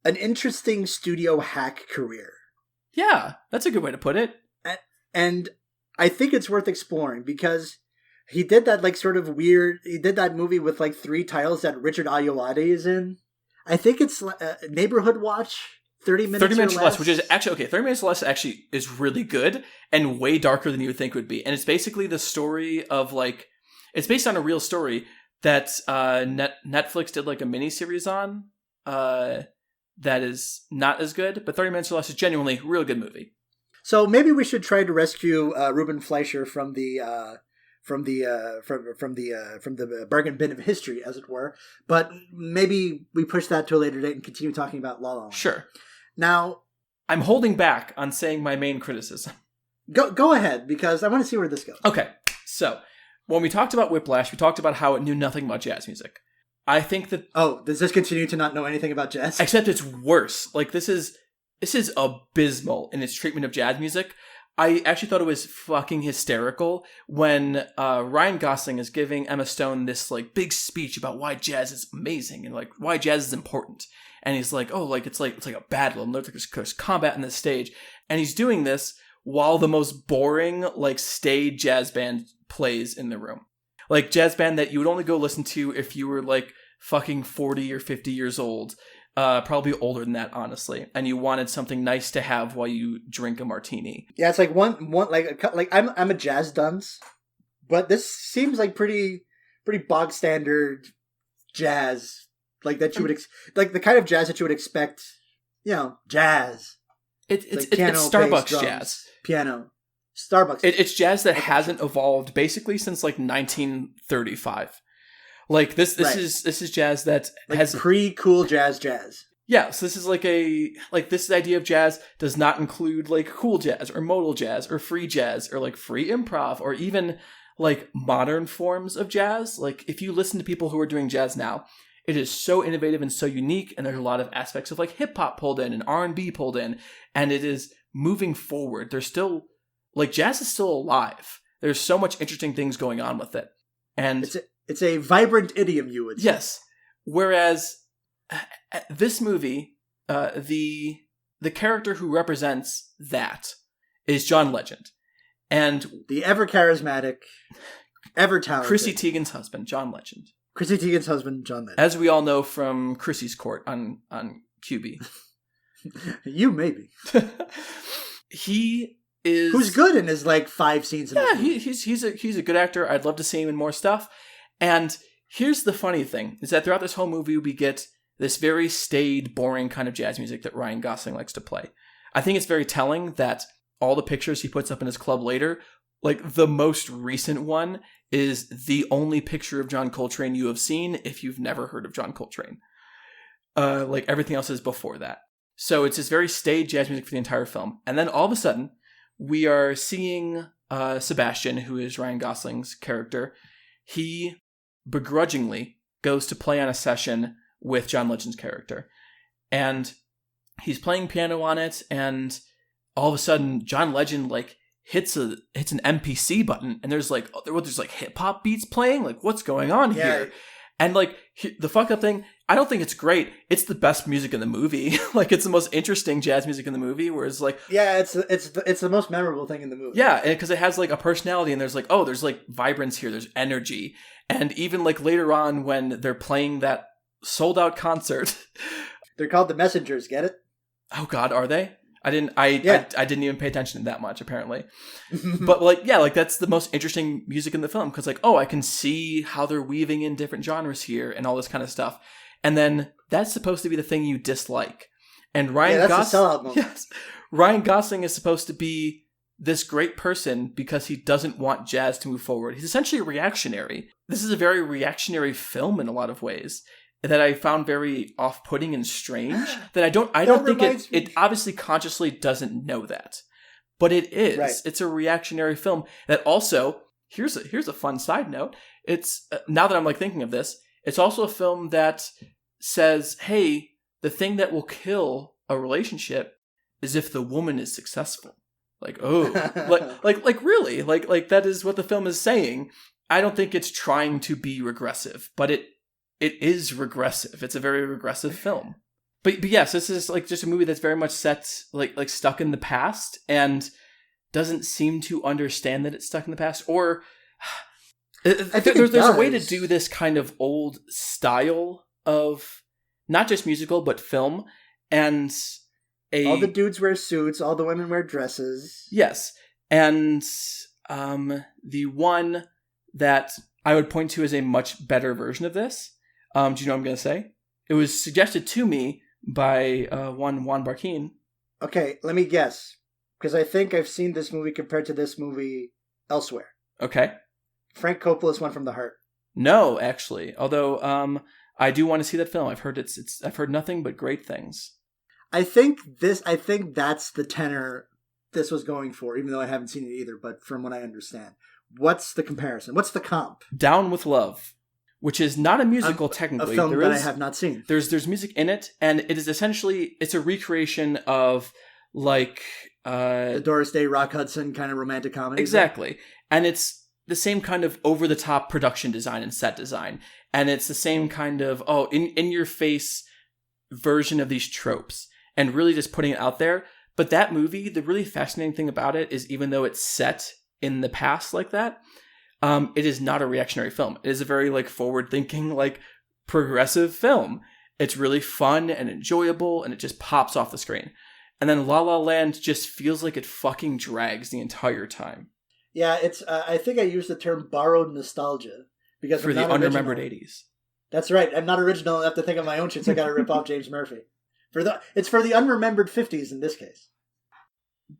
an interesting studio hack career. Yeah, that's a good way to put it. And I think it's worth exploring because he did that like sort of weird, he did that movie with like 3 titles that Richard Ayoade is in. I think it's Neighborhood Watch, 30 Minutes or Less. Which is actually, okay, 30 Minutes or Less actually is really good and way darker than you would think it would be. And it's basically the story of like, it's based on a real story that Netflix did like a miniseries on. That is not as good, but 30 Minutes or Less is genuinely a real good movie. So maybe we should try to rescue Ruben Fleischer from the bargain bin of history, as it were. But maybe we push that to a later date and continue talking about La La Land. Sure. Now, I'm holding back on saying my main criticism. Go ahead, because I want to see where this goes. Okay, so when we talked about Whiplash, we talked about how it knew nothing about jazz music. I think that... Oh, does this continue to not know anything about jazz? Except it's worse. Like, this is abysmal in its treatment of jazz music. I actually thought it was fucking hysterical when Ryan Gosling is giving Emma Stone this like big speech about why jazz is amazing and like why jazz is important. And he's like, oh, like it's like a battle and there's combat in this stage. And he's doing this while the most boring like staid jazz band plays in the room. Like jazz band that you would only go listen to if you were like fucking 40 or 50 years old. Probably older than that, honestly. And you wanted something nice to have while you drink a martini. Yeah, it's like one like I'm a jazz dunce, but this seems like pretty bog standard jazz, like that you would like the kind of jazz that you would expect. You know, jazz. It's like piano, it's Starbucks bass, drums, jazz. Piano, Starbucks. It's jazz that hasn't evolved basically since like 1935. Like this Right. is jazz that like has pre-cool jazz. Yeah, so this is this idea of jazz does not include like cool jazz or modal jazz or free jazz or like free improv or even like modern forms of jazz. Like if you listen to people who are doing jazz now, it is so innovative and so unique, and there's a lot of aspects of like hip hop pulled in and R&B pulled in, and it is moving forward. There's still like jazz is still alive. There's so much interesting things going on with it. And It's a vibrant idiom, you would say. Yes. Whereas this movie, the character who represents that is John Legend. And The ever charismatic, ever talented Chrissy Teigen's husband, John Legend. Chrissy Teigen's husband, John Legend. As we all know from Chrissy's Court on QB. You maybe. He is Who's good in his like 5 scenes in Yeah, the movie. he's a good actor. I'd love to see him in more stuff. And here's the funny thing, is that throughout this whole movie, we get this very staid, boring kind of jazz music that Ryan Gosling likes to play. I think it's very telling that all the pictures he puts up in his club later, like the most recent one is the only picture of John Coltrane you have seen if you've never heard of John Coltrane. Like everything else is before that. So it's this very staid jazz music for the entire film. And then all of a sudden, we are seeing Sebastian, who is Ryan Gosling's character. He begrudgingly goes to play on a session with John Legend's character. And he's playing piano on it, and all of a sudden, John Legend like hits an MPC button, and there's like hip hop beats playing. Like, what's going on here? And like the fuck up thing, I don't think it's great. It's the best music in the movie. Like it's the most interesting jazz music in the movie. Whereas like it's the most memorable thing in the movie. Yeah, because it has like a personality, and there's like vibrance here. There's energy, and even like later on when they're playing that sold out concert, they're called the Messengers. Get it? Oh God, are they? I didn't even pay attention to that much apparently. But like that's the most interesting music in the film, because like I can see how they're weaving in different genres here and all this kind of stuff. And then that's supposed to be the thing you dislike. And Ryan Gosling, yes, Ryan Gosling is supposed to be this great person because he doesn't want jazz to move forward. He's essentially reactionary. This is a very reactionary film in a lot of ways that I found very off-putting and strange. That I don't think it obviously consciously doesn't know that, but it is. Right. It's a reactionary film that also here's a fun side note. It's now that I'm like thinking of this, it's also a film that says, hey, the thing that will kill a relationship is if the woman is successful. Like, oh, like really, like that is what the film is saying. I don't think it's trying to be regressive, but it is regressive. It's a very regressive film. But yes, this is like just a movie that's very much set like stuck in the past and doesn't seem to understand that it's stuck in the past. Or I think there's a way to do this kind of old style of not just musical but film, and all the dudes wear suits, all the women wear dresses. Yes, and the one that I would point to as a much better version of this. Do you know what I'm going to say? It was suggested to me by one Juan Barquin. Okay, let me guess, because I think I've seen this movie compared to this movie elsewhere. Okay. Frank Coppola's One from the Heart. No, actually. Although I do want to see that film. I've heard I've heard nothing but great things. I think that's the tenor this was going for, even though I haven't seen it either, but from what I understand. What's the comparison? What's the comp? Down with Love, which is not a musical technically. A film that I have not seen. There's music in it, and it is essentially, it's a recreation of like the Doris Day, Rock Hudson kind of romantic comedy. Exactly. And it's the same kind of over-the-top production design and set design. And it's the same kind of, in-your-face version of these tropes. And really just putting it out there. But that movie, the really fascinating thing about it is even though it's set in the past like that, it is not a reactionary film. It is a very like forward-thinking, like progressive film. It's really fun and enjoyable, and it just pops off the screen. And then La La Land just feels like it fucking drags the entire time. Yeah, it's. I think I used the term borrowed nostalgia because for the unremembered 80s. That's right. I'm not original enough to think of my own shit, so I got to rip off James Murphy. It's for the unremembered 50s in this case.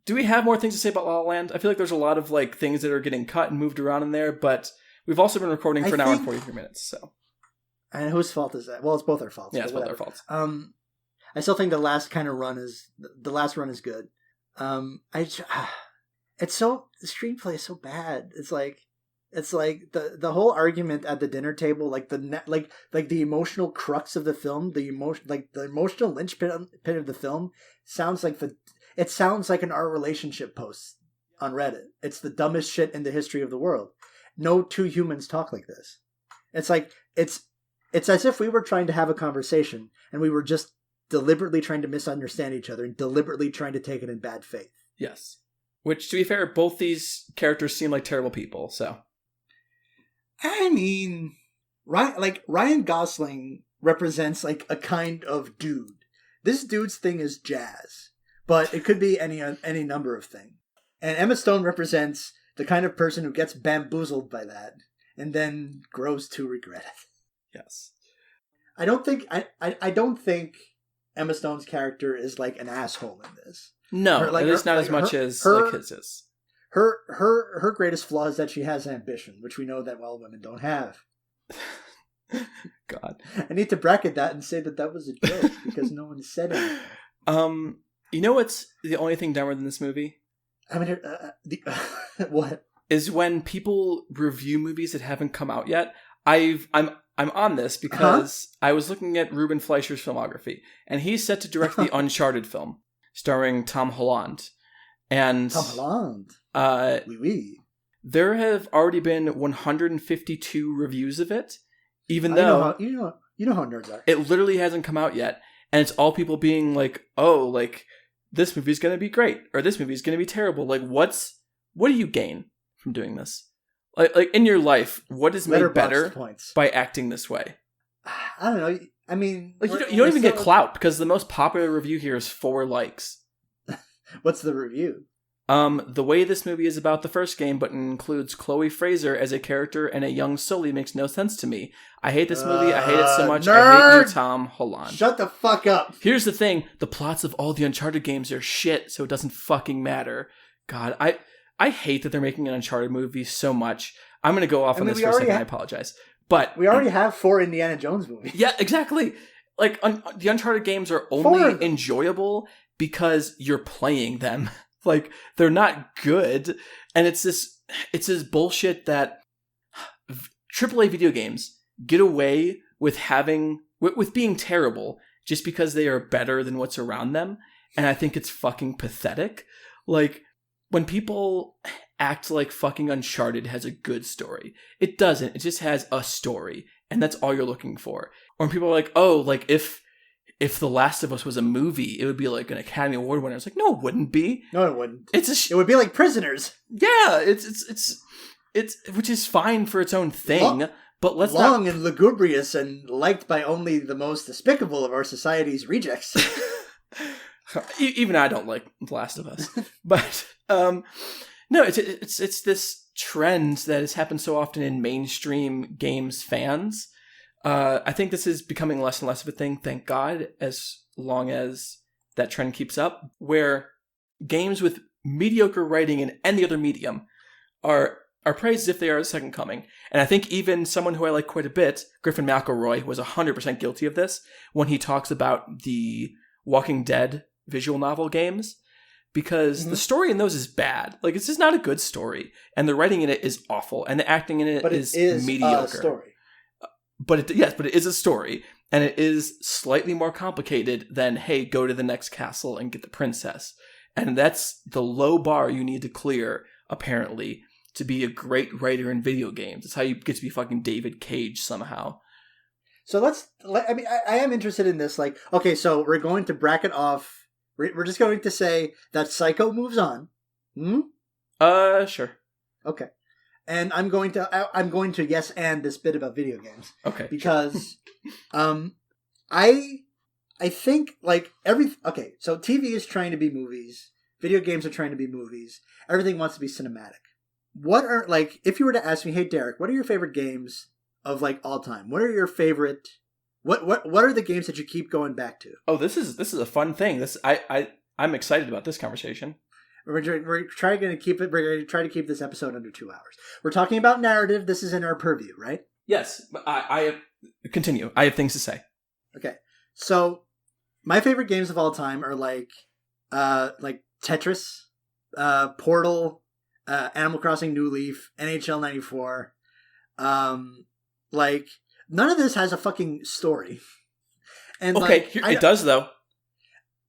Do we have more things to say about La La Land? I feel like there's a lot of like things that are getting cut and moved around in there, but we've also been recording for an hour and 43 minutes. So, and whose fault is that? Well, it's both our faults. Yeah, it's both our faults. I still think the last run is good. The screenplay is so bad. It's like the whole argument at the dinner table, like the emotional crux of the film, the emotional linchpin of the film sounds like an our relationship post on Reddit. It's the dumbest shit in the history of the world. No two humans talk like this. It's like it's as if we were trying to have a conversation and we were just deliberately trying to misunderstand each other and deliberately trying to take it in bad faith. Yes. Which, to be fair, both these characters seem like terrible people, so. I mean, Ryan Gosling represents like a kind of dude. This dude's thing is jazz, but it could be any number of things. And Emma Stone represents the kind of person who gets bamboozled by that and then grows to regret it. Yes. I don't think Emma Stone's character is like an asshole in this. No, at least not as much as his is. Her greatest flaw is that she has ambition, which we know that women don't have. God, I need to bracket that and say that was a joke because no one said anything. You know what's the only thing dumber than this movie? I mean, what is when people review movies that haven't come out yet. I'm on this because I was looking at Ruben Fleischer's filmography, and he's set to direct the Uncharted film starring Tom Holland. And Tom Holland, oui. There have already been 152 reviews of it, even though you know how nerds are. It literally hasn't come out yet, and it's all people being like, "Oh, like this movie's gonna be great," or "This movie's gonna be terrible." Like, what do you gain from doing this? Like in your life, what is made better by acting this way? I don't know. I mean, like you don't even get clout because the most popular review here is 4 likes. What's the review? The way this movie is about the first game, but includes Chloe Fraser as a character and a young Sully makes no sense to me. I hate this movie. I hate it so much. Nerd! I hate you, Tom Holland. Shut the fuck up. Here's the thing. The plots of all the Uncharted games are shit, so it doesn't fucking matter. God, I hate that they're making an Uncharted movie so much. I'm going to go off on this for a second. I apologize. But we already have 4 Indiana Jones movies. Yeah, exactly. Like, the Uncharted games are only enjoyable because you're playing them. Like, they're not good. And it's this bullshit that AAA video games get away with with being terrible just because they are better than what's around them. And I think it's fucking pathetic. Like, when people act like fucking Uncharted has a good story, it doesn't. It just has a story. And that's all you're looking for. Or when people are like, oh, like if The Last of Us was a movie, it would be like an Academy Award winner. It's like, no, it wouldn't be. No, it wouldn't. It would be like Prisoners. Yeah, it's which is fine for its own thing. But let's long and lugubrious and liked by only the most despicable of our society's rejects. Even I don't like The Last of Us. But no, it's this trend that has happened so often in mainstream games fans. I think this is becoming less and less of a thing, thank God, as long as that trend keeps up, where games with mediocre writing in any other medium are praised as if they are the second coming. And I think even someone who I like quite a bit, Griffin McElroy, was 100% guilty of this when he talks about the Walking Dead visual novel games, because the story in those is bad. Like, it's just not a good story. And the writing in it is awful. And the acting in it is mediocre. A story. But it is a story, and it is slightly more complicated than, hey, go to the next castle and get the princess. And that's the low bar you need to clear, apparently, to be a great writer in video games. It's how you get to be fucking David Cage somehow. So I am interested in this. Like, okay, so we're going to bracket off. We're just going to say that Psycho moves on. Sure. Okay. And I'm going to yes and this bit about video games. Okay. Because I think okay, so TV is trying to be movies, video games are trying to be movies, everything wants to be cinematic. What are, like, if you were to ask me, hey Derek, what are your favorite games of like all time? What are your favorite what are the games that you keep going back to? Oh, this is a fun thing. I'm excited about this conversation. We're trying to keep it. We're going to try to keep this episode under 2 hours. We're talking about narrative. This is in our purview, right? Yes, but I continue. I have things to say. Okay, so my favorite games of all time are like Tetris, Portal, Animal Crossing New Leaf, NHL '94. Like, none of this has a fucking story. And okay, it does though.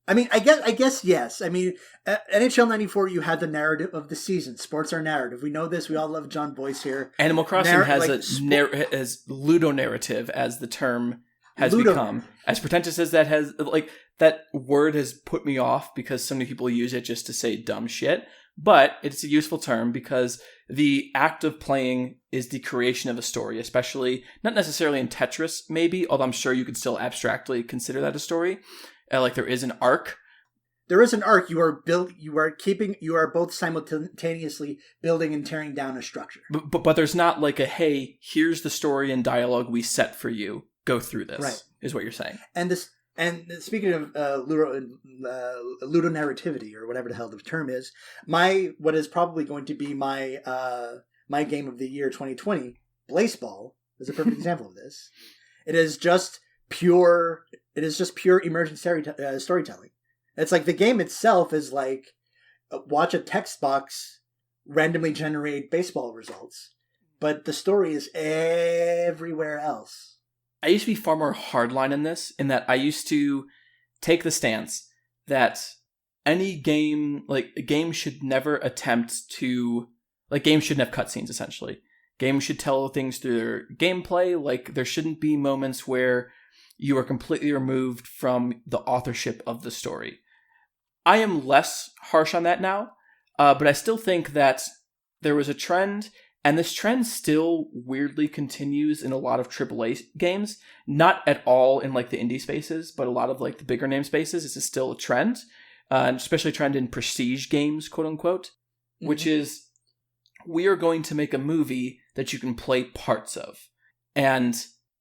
I mean, I guess yes. I mean, NHL '94, you had the narrative of the season. Sports are narrative. We know this. We all love John Boyce here. Animal Crossing has ludonarrative, as the term has become. As pretentious as that has, like, that word has put me off because so many people use it just to say dumb shit. But it's a useful term because the act of playing is the creation of a story, especially not necessarily in Tetris, maybe, although I'm sure you could still abstractly consider that a story. Like, there is an arc. There is an arc. You are both simultaneously building and tearing down a structure. But there's not like a, hey, here's the story and dialogue we set for you. Go through this, right, is what you're saying. And speaking of ludonarrativity, or whatever the hell the term is, what is probably going to be my game of the year 2020, Blaseball, is a perfect example of this. It is just pure emergent storytelling. It's like the game itself is like, watch a text box randomly generate baseball results, but the story is everywhere else. I used to be far more hardline in this, in that I used to take the stance that any game, like, a game should never attempt to, like, games shouldn't have cutscenes, essentially. Games should tell things through their gameplay. Like, there shouldn't be moments where you are completely removed from the authorship of the story. I am less harsh on that now, but I still think that there was a trend, and this trend still weirdly continues in a lot of AAA games. Not at all in, like, the indie spaces, but a lot of, like, the bigger name spaces. This is still a trend, and especially a trend in prestige games, quote unquote, which is, we are going to make a movie that you can play parts of. And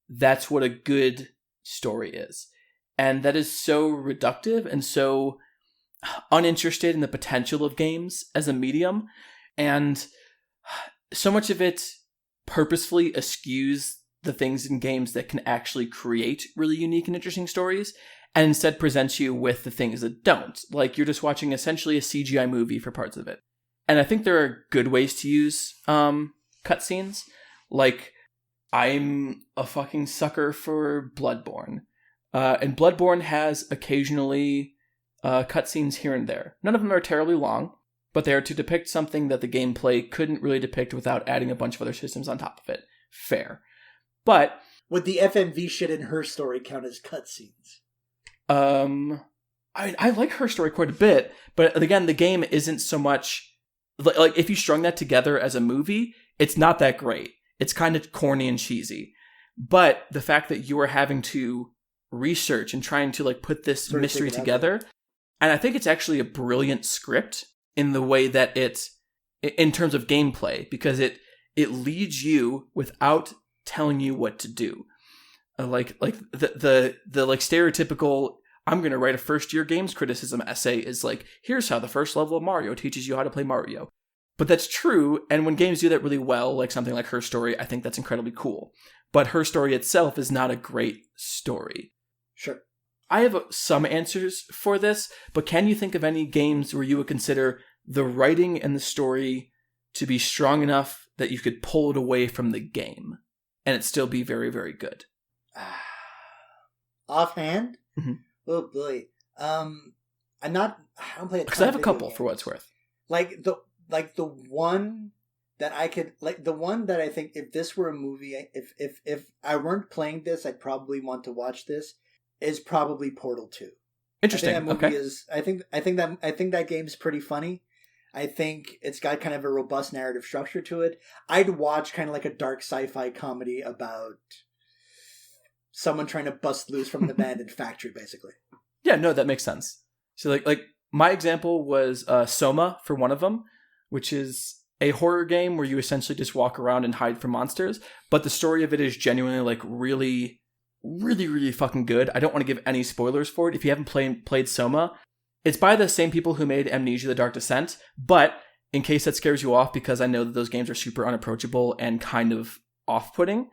that's what a good story is. And that is so reductive and so uninterested in the potential of games as a medium. And so much of it purposefully eschews the things in games that can actually create really unique and interesting stories, and instead presents you with the things that don't. Like, you're just watching essentially a CGI movie for parts of it. And I think there are good ways to use cutscenes. Like, I'm a fucking sucker for Bloodborne. And Bloodborne has occasionally cutscenes here and there. None of them are terribly long, but they are to depict something that the gameplay couldn't really depict without adding a bunch of other systems on top of it. Fair. But would the FMV shit in Her Story count as cutscenes? I mean, I like Her Story quite a bit, but again, the game isn't so much... Like, if you strung that together as a movie, it's not that great. It's kind of corny and cheesy. But the fact that you are having to research and trying to, like, put this mystery together, and I think it's actually a brilliant script in the way that in terms of gameplay, because it leads you without telling you what to do. Like the like stereotypical, I'm going to write a first-year games criticism essay is like, here's how the first level of Mario teaches you how to play Mario. But that's true, and when games do that really well, like something like Her Story, I think that's incredibly cool. But Her Story itself is not a great story. Sure. I have some answers for this, but can you think of any games where you would consider the writing and the story to be strong enough that you could pull it away from the game and it still be very, very good? Offhand? Mm-hmm. Oh boy. I don't play a ton because I have a of video couple games. for what it's worth. Like the one that I could the one that I think if this were a movie, if I weren't playing this, I'd probably want to watch this. Is probably Portal 2. Interesting. I think that movie Okay. is. I think that game's pretty funny. I think it's got kind of a robust narrative structure to it. I'd watch kind of like a dark sci-fi comedy about someone trying to bust loose from an abandoned factory, basically. Yeah, no, that makes sense. So like my example was Soma for one of them, which is a horror game where you essentially just walk around and hide from monsters. But the story of it is genuinely like really, really, really fucking good. I don't want to give any spoilers for it. If you haven't played Soma, it's by the same people who made Amnesia: The Dark Descent. But in case that scares you off, because I know that those games are super unapproachable and kind of off-putting,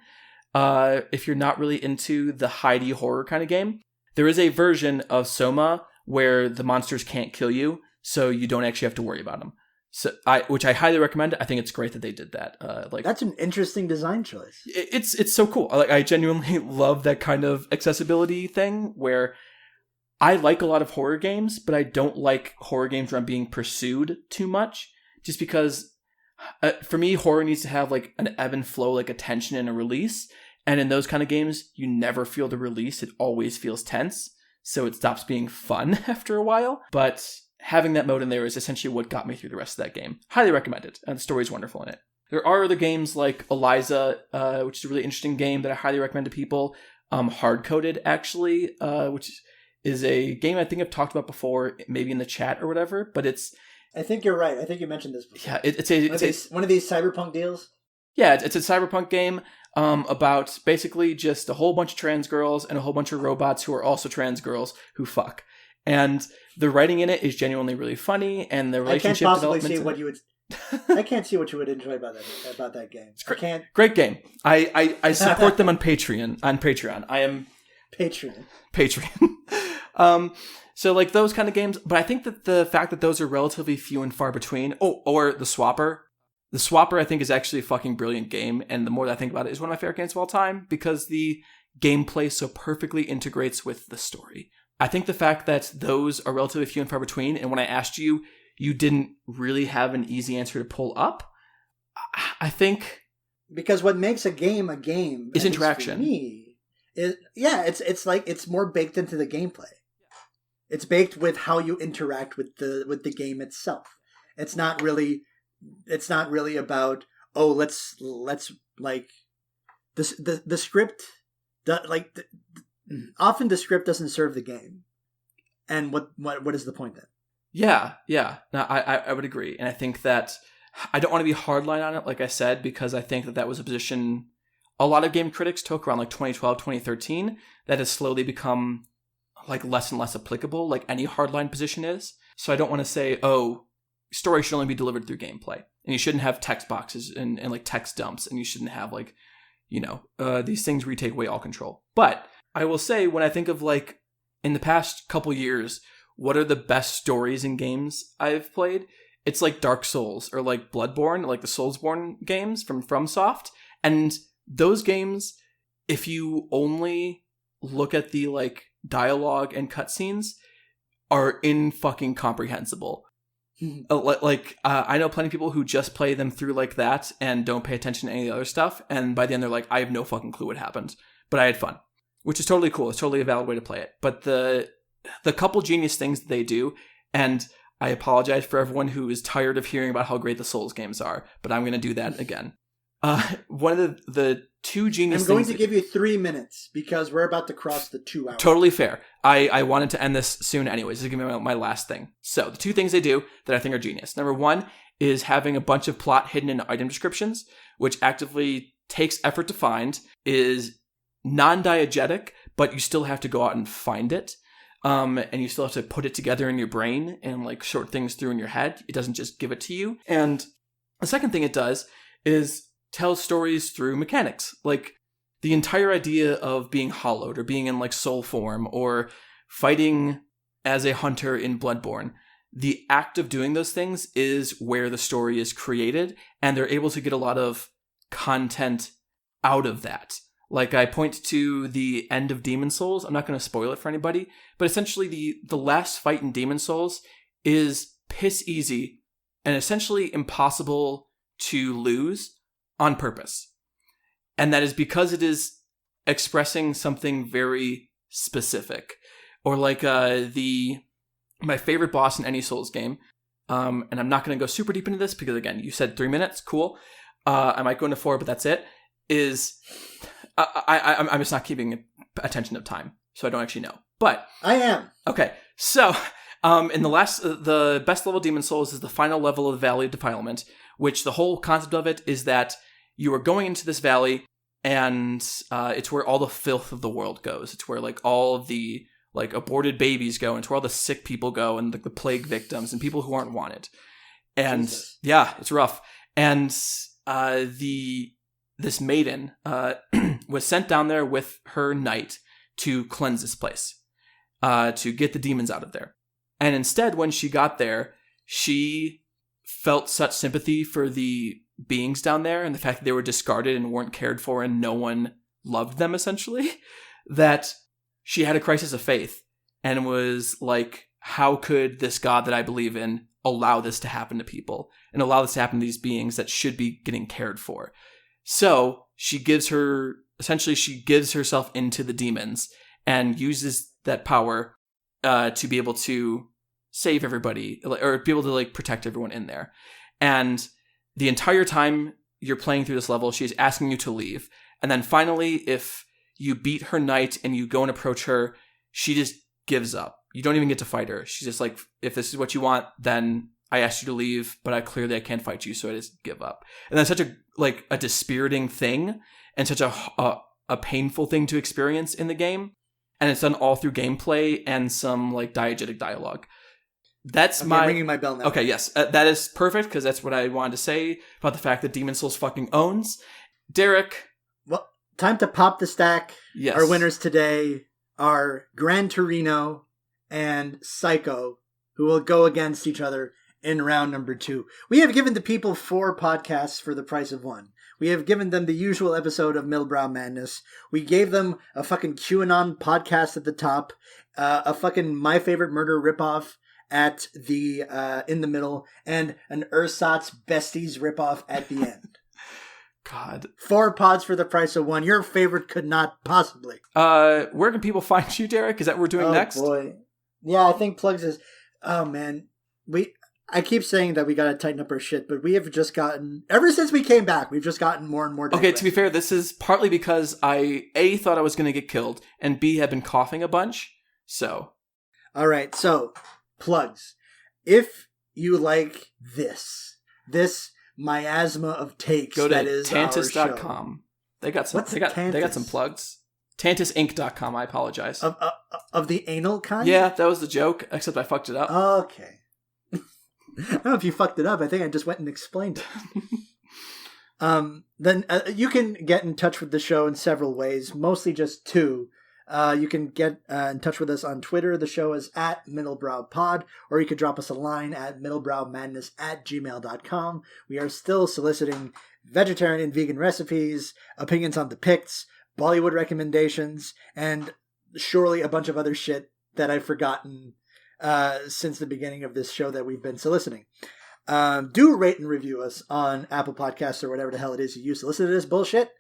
if you're not really into the hidey horror kind of game, there is a version of Soma where the monsters can't kill you, so you don't actually have to worry about them. So, which I highly recommend. I think it's great that they did that. That's an interesting design choice. It's so cool. Like, I genuinely love that kind of accessibility thing where I like a lot of horror games, but I don't like horror games where I'm being pursued too much. Just because, for me, horror needs to have like an ebb and flow, like a tension and a release. And in those kind of games, you never feel the release. It always feels tense. So it stops being fun after a while. But having that mode in there is essentially what got me through the rest of that game. Highly recommend it. And the story's wonderful in it. There are other games like Eliza, which is a really interesting game that I highly recommend to people. Hard-coded, actually, which is a game I think I've talked about before, maybe in the chat or whatever. But it's... I think you're right. I think you mentioned this before. Yeah, it's one of these cyberpunk deals. Yeah, it's a cyberpunk game about basically just a whole bunch of trans girls and a whole bunch of robots who are also trans girls who fuck. And the writing in it is genuinely really funny, and the relationship development. I can't see what you would enjoy about that game. Great game. I support them on Patreon. I am Patreon. So like those kind of games, but I think that the fact that those are relatively few and far between. Oh, or The Swapper. The Swapper, I think, is actually a fucking brilliant game, and the more that I think about it, is one of my favorite games of all time because the gameplay so perfectly integrates with the story. I think the fact that those are relatively few and far between, and when I asked you, you didn't really have an easy answer to pull up, I think... Because what makes a game is interaction. For me, it's like it's more baked into the gameplay. It's baked with how you interact with the game itself. It's not really about let's like the script. Often the script doesn't serve the game, and what is the point then? Yeah. No, I would agree, and I think that I don't want to be hardline on it, like I said, because I think that was a position a lot of game critics took around like 2012, 2013 that has slowly become like less and less applicable, like any hardline position is. So I don't want to say, story should only be delivered through gameplay, and you shouldn't have text boxes and like text dumps, and you shouldn't have like, these things where you take away all control. But I will say, when I think of like in the past couple years, what are the best stories in games I've played? It's like Dark Souls or like Bloodborne, like the Soulsborne games from FromSoft. And those games, if you only look at the like dialogue and cutscenes, are fucking comprehensible. I know plenty of people who just play them through like that and don't pay attention to any of the other stuff. And by the end, they're like, I have no fucking clue what happened, but I had fun, which is totally cool. It's totally a valid way to play it. But the couple genius things that they do, and I apologize for everyone who is tired of hearing about how great the Souls games are, but I'm going to do that again. One of the two genius things... I'm going to give you 3 minutes because we're about to cross the 2 hours. Totally fair. I wanted to end this soon anyways. This is going to be my last thing. So the two things they do that I think are genius. Number one is having a bunch of plot hidden in item descriptions, which actively takes effort to find, is non-diegetic, but you still have to go out and find it. And you still have to put it together in your brain and like sort things through in your head. It doesn't just give it to you. And the second thing it does is tell stories through mechanics. Like the entire idea of being hollowed or being in like soul form or fighting as a hunter in Bloodborne. The act of doing those things is where the story is created, and they're able to get a lot of content out of that. Like, I point to the end of Demon Souls. I'm not going to spoil it for anybody, but essentially the last fight in Demon Souls is piss easy and essentially impossible to lose on purpose. And that is because it is expressing something very specific. Or like my favorite boss in any Souls game, and I'm not going to go super deep into this because, again, you said 3 minutes, cool. I might go into 4, but that's it, is... I'm just not keeping attention of time, so I don't actually know. But I am. Okay, so in the best level Demon Souls is the final level of the Valley of Defilement, which the whole concept of it is that you are going into this valley, and it's where all the filth of the world goes. It's where like all of the like aborted babies go, and it's where all the sick people go, and like the plague victims and people who aren't wanted. And Jesus. Yeah, it's rough. And this maiden was sent down there with her knight to cleanse this place, to get the demons out of there. And instead, when she got there, she felt such sympathy for the beings down there and the fact that they were discarded and weren't cared for and no one loved them, essentially, that she had a crisis of faith and was like, how could this God that I believe in allow this to happen to people and allow this to happen to these beings that should be getting cared for? So she gives herself into the demons and uses that power to be able to save everybody or be able to like protect everyone in there. And the entire time you're playing through this level, she's asking you to leave. And then finally, if you beat her knight and you go and approach her, she just gives up. You don't even get to fight her. She's just like, if this is what you want, then I asked you to leave, but I can't fight you, so I just give up. And that's such a dispiriting thing and such a painful thing to experience in the game. And it's done all through gameplay and some like diegetic dialogue. That's ringing my bell now. Okay, yes. That is perfect because that's what I wanted to say about the fact that Demon Souls fucking owns. Derek. Well, time to pop the stack. Yes. Our winners today are Gran Torino and Psycho, who will go against each other in round number 2. We have given the people 4 podcasts for the price of 1. We have given them the usual episode of Middlebrow Madness. We gave them a fucking QAnon podcast at the top, a fucking My Favorite Murder ripoff at the in the middle, and an Ursat's Besties ripoff at the end. God. 4 pods for the price of 1. Your favorite could not possibly. Where can people find you, Derek? Is that what we're doing next? Oh boy. Yeah, I think Plugs is... Oh man. I keep saying that we gotta tighten up our shit, but we have just gotten... Ever since we came back, we've just gotten more and more... Okay, to be fair, this is partly because I, A, thought I was going to get killed, and B, have been coughing a bunch, so... Alright, so, Plugs. If you like this miasma of takes go to that is Tantus.com. They got some plugs. Tantusinc.com, I apologize. Of the anal kind? Yeah, that was the joke, except I fucked it up. Okay. I don't know if you fucked it up. I think I just went and explained it. Then you can get in touch with the show in several ways, mostly just 2. You can get in touch with us on Twitter. The show is at middlebrowpod, or you could drop us a line at middlebrowmadness@gmail.com. We are still soliciting vegetarian and vegan recipes, opinions on the Picts, Bollywood recommendations, and surely a bunch of other shit that I've forgotten since the beginning of this show that we've been soliciting. Do rate and review us on Apple Podcasts or whatever the hell it is you use to listen to this bullshit.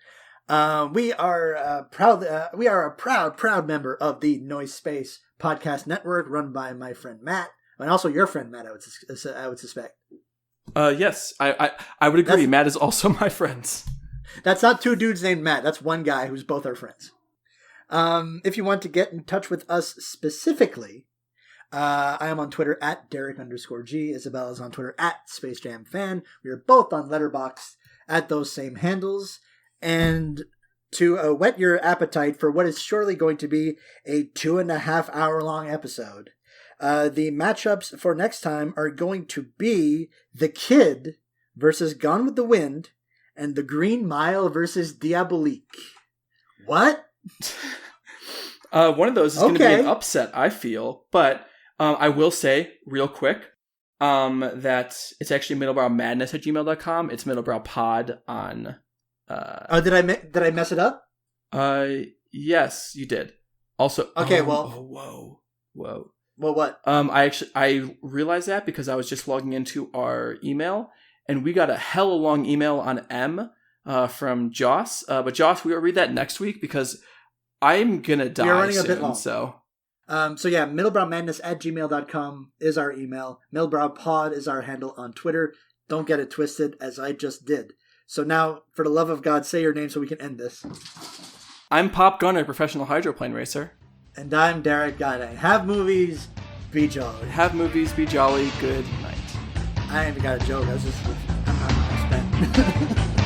We are a proud member of the Noise Space Podcast Network, run by my friend Matt, and also your friend Matt. I would suspect. Yes, I would agree. Matt is also my friend. That's not 2 dudes named Matt. That's one guy who's both our friends. If you want to get in touch with us specifically, I am on Twitter at Derek_G. Isabel is on Twitter at SpaceJamFan. We are both on Letterboxd at those same handles. And to whet your appetite for what is surely going to be a 2.5 hour long episode, the matchups for next time are going to be The Kid versus Gone with the Wind and The Green Mile versus Diabolique. What? One of those is going to be an upset, I feel, but I will say real quick that it's actually middlebrowmadness@gmail.com. It's middlebrowpod on... did I mess it up? Yes, you did. Also, Okay, whoa. Well, what? I realized that because I was just logging into our email, and we got a hella long email on M from Joss. But Joss, we will read that next week because I'm gonna die. You're running soon, a bit long. So yeah, middlebrowmadness@gmail.com is our email. Middlebrowpod is our handle on Twitter. Don't get it twisted, as I just did. So now, for the love of God, say your name so we can end this. I'm Pop Gunner, professional hydroplane racer. And I'm Derek Guy. Have movies, be jolly. Have movies, be jolly. Good night. I ain't even got a joke. I was just, I'm not spent.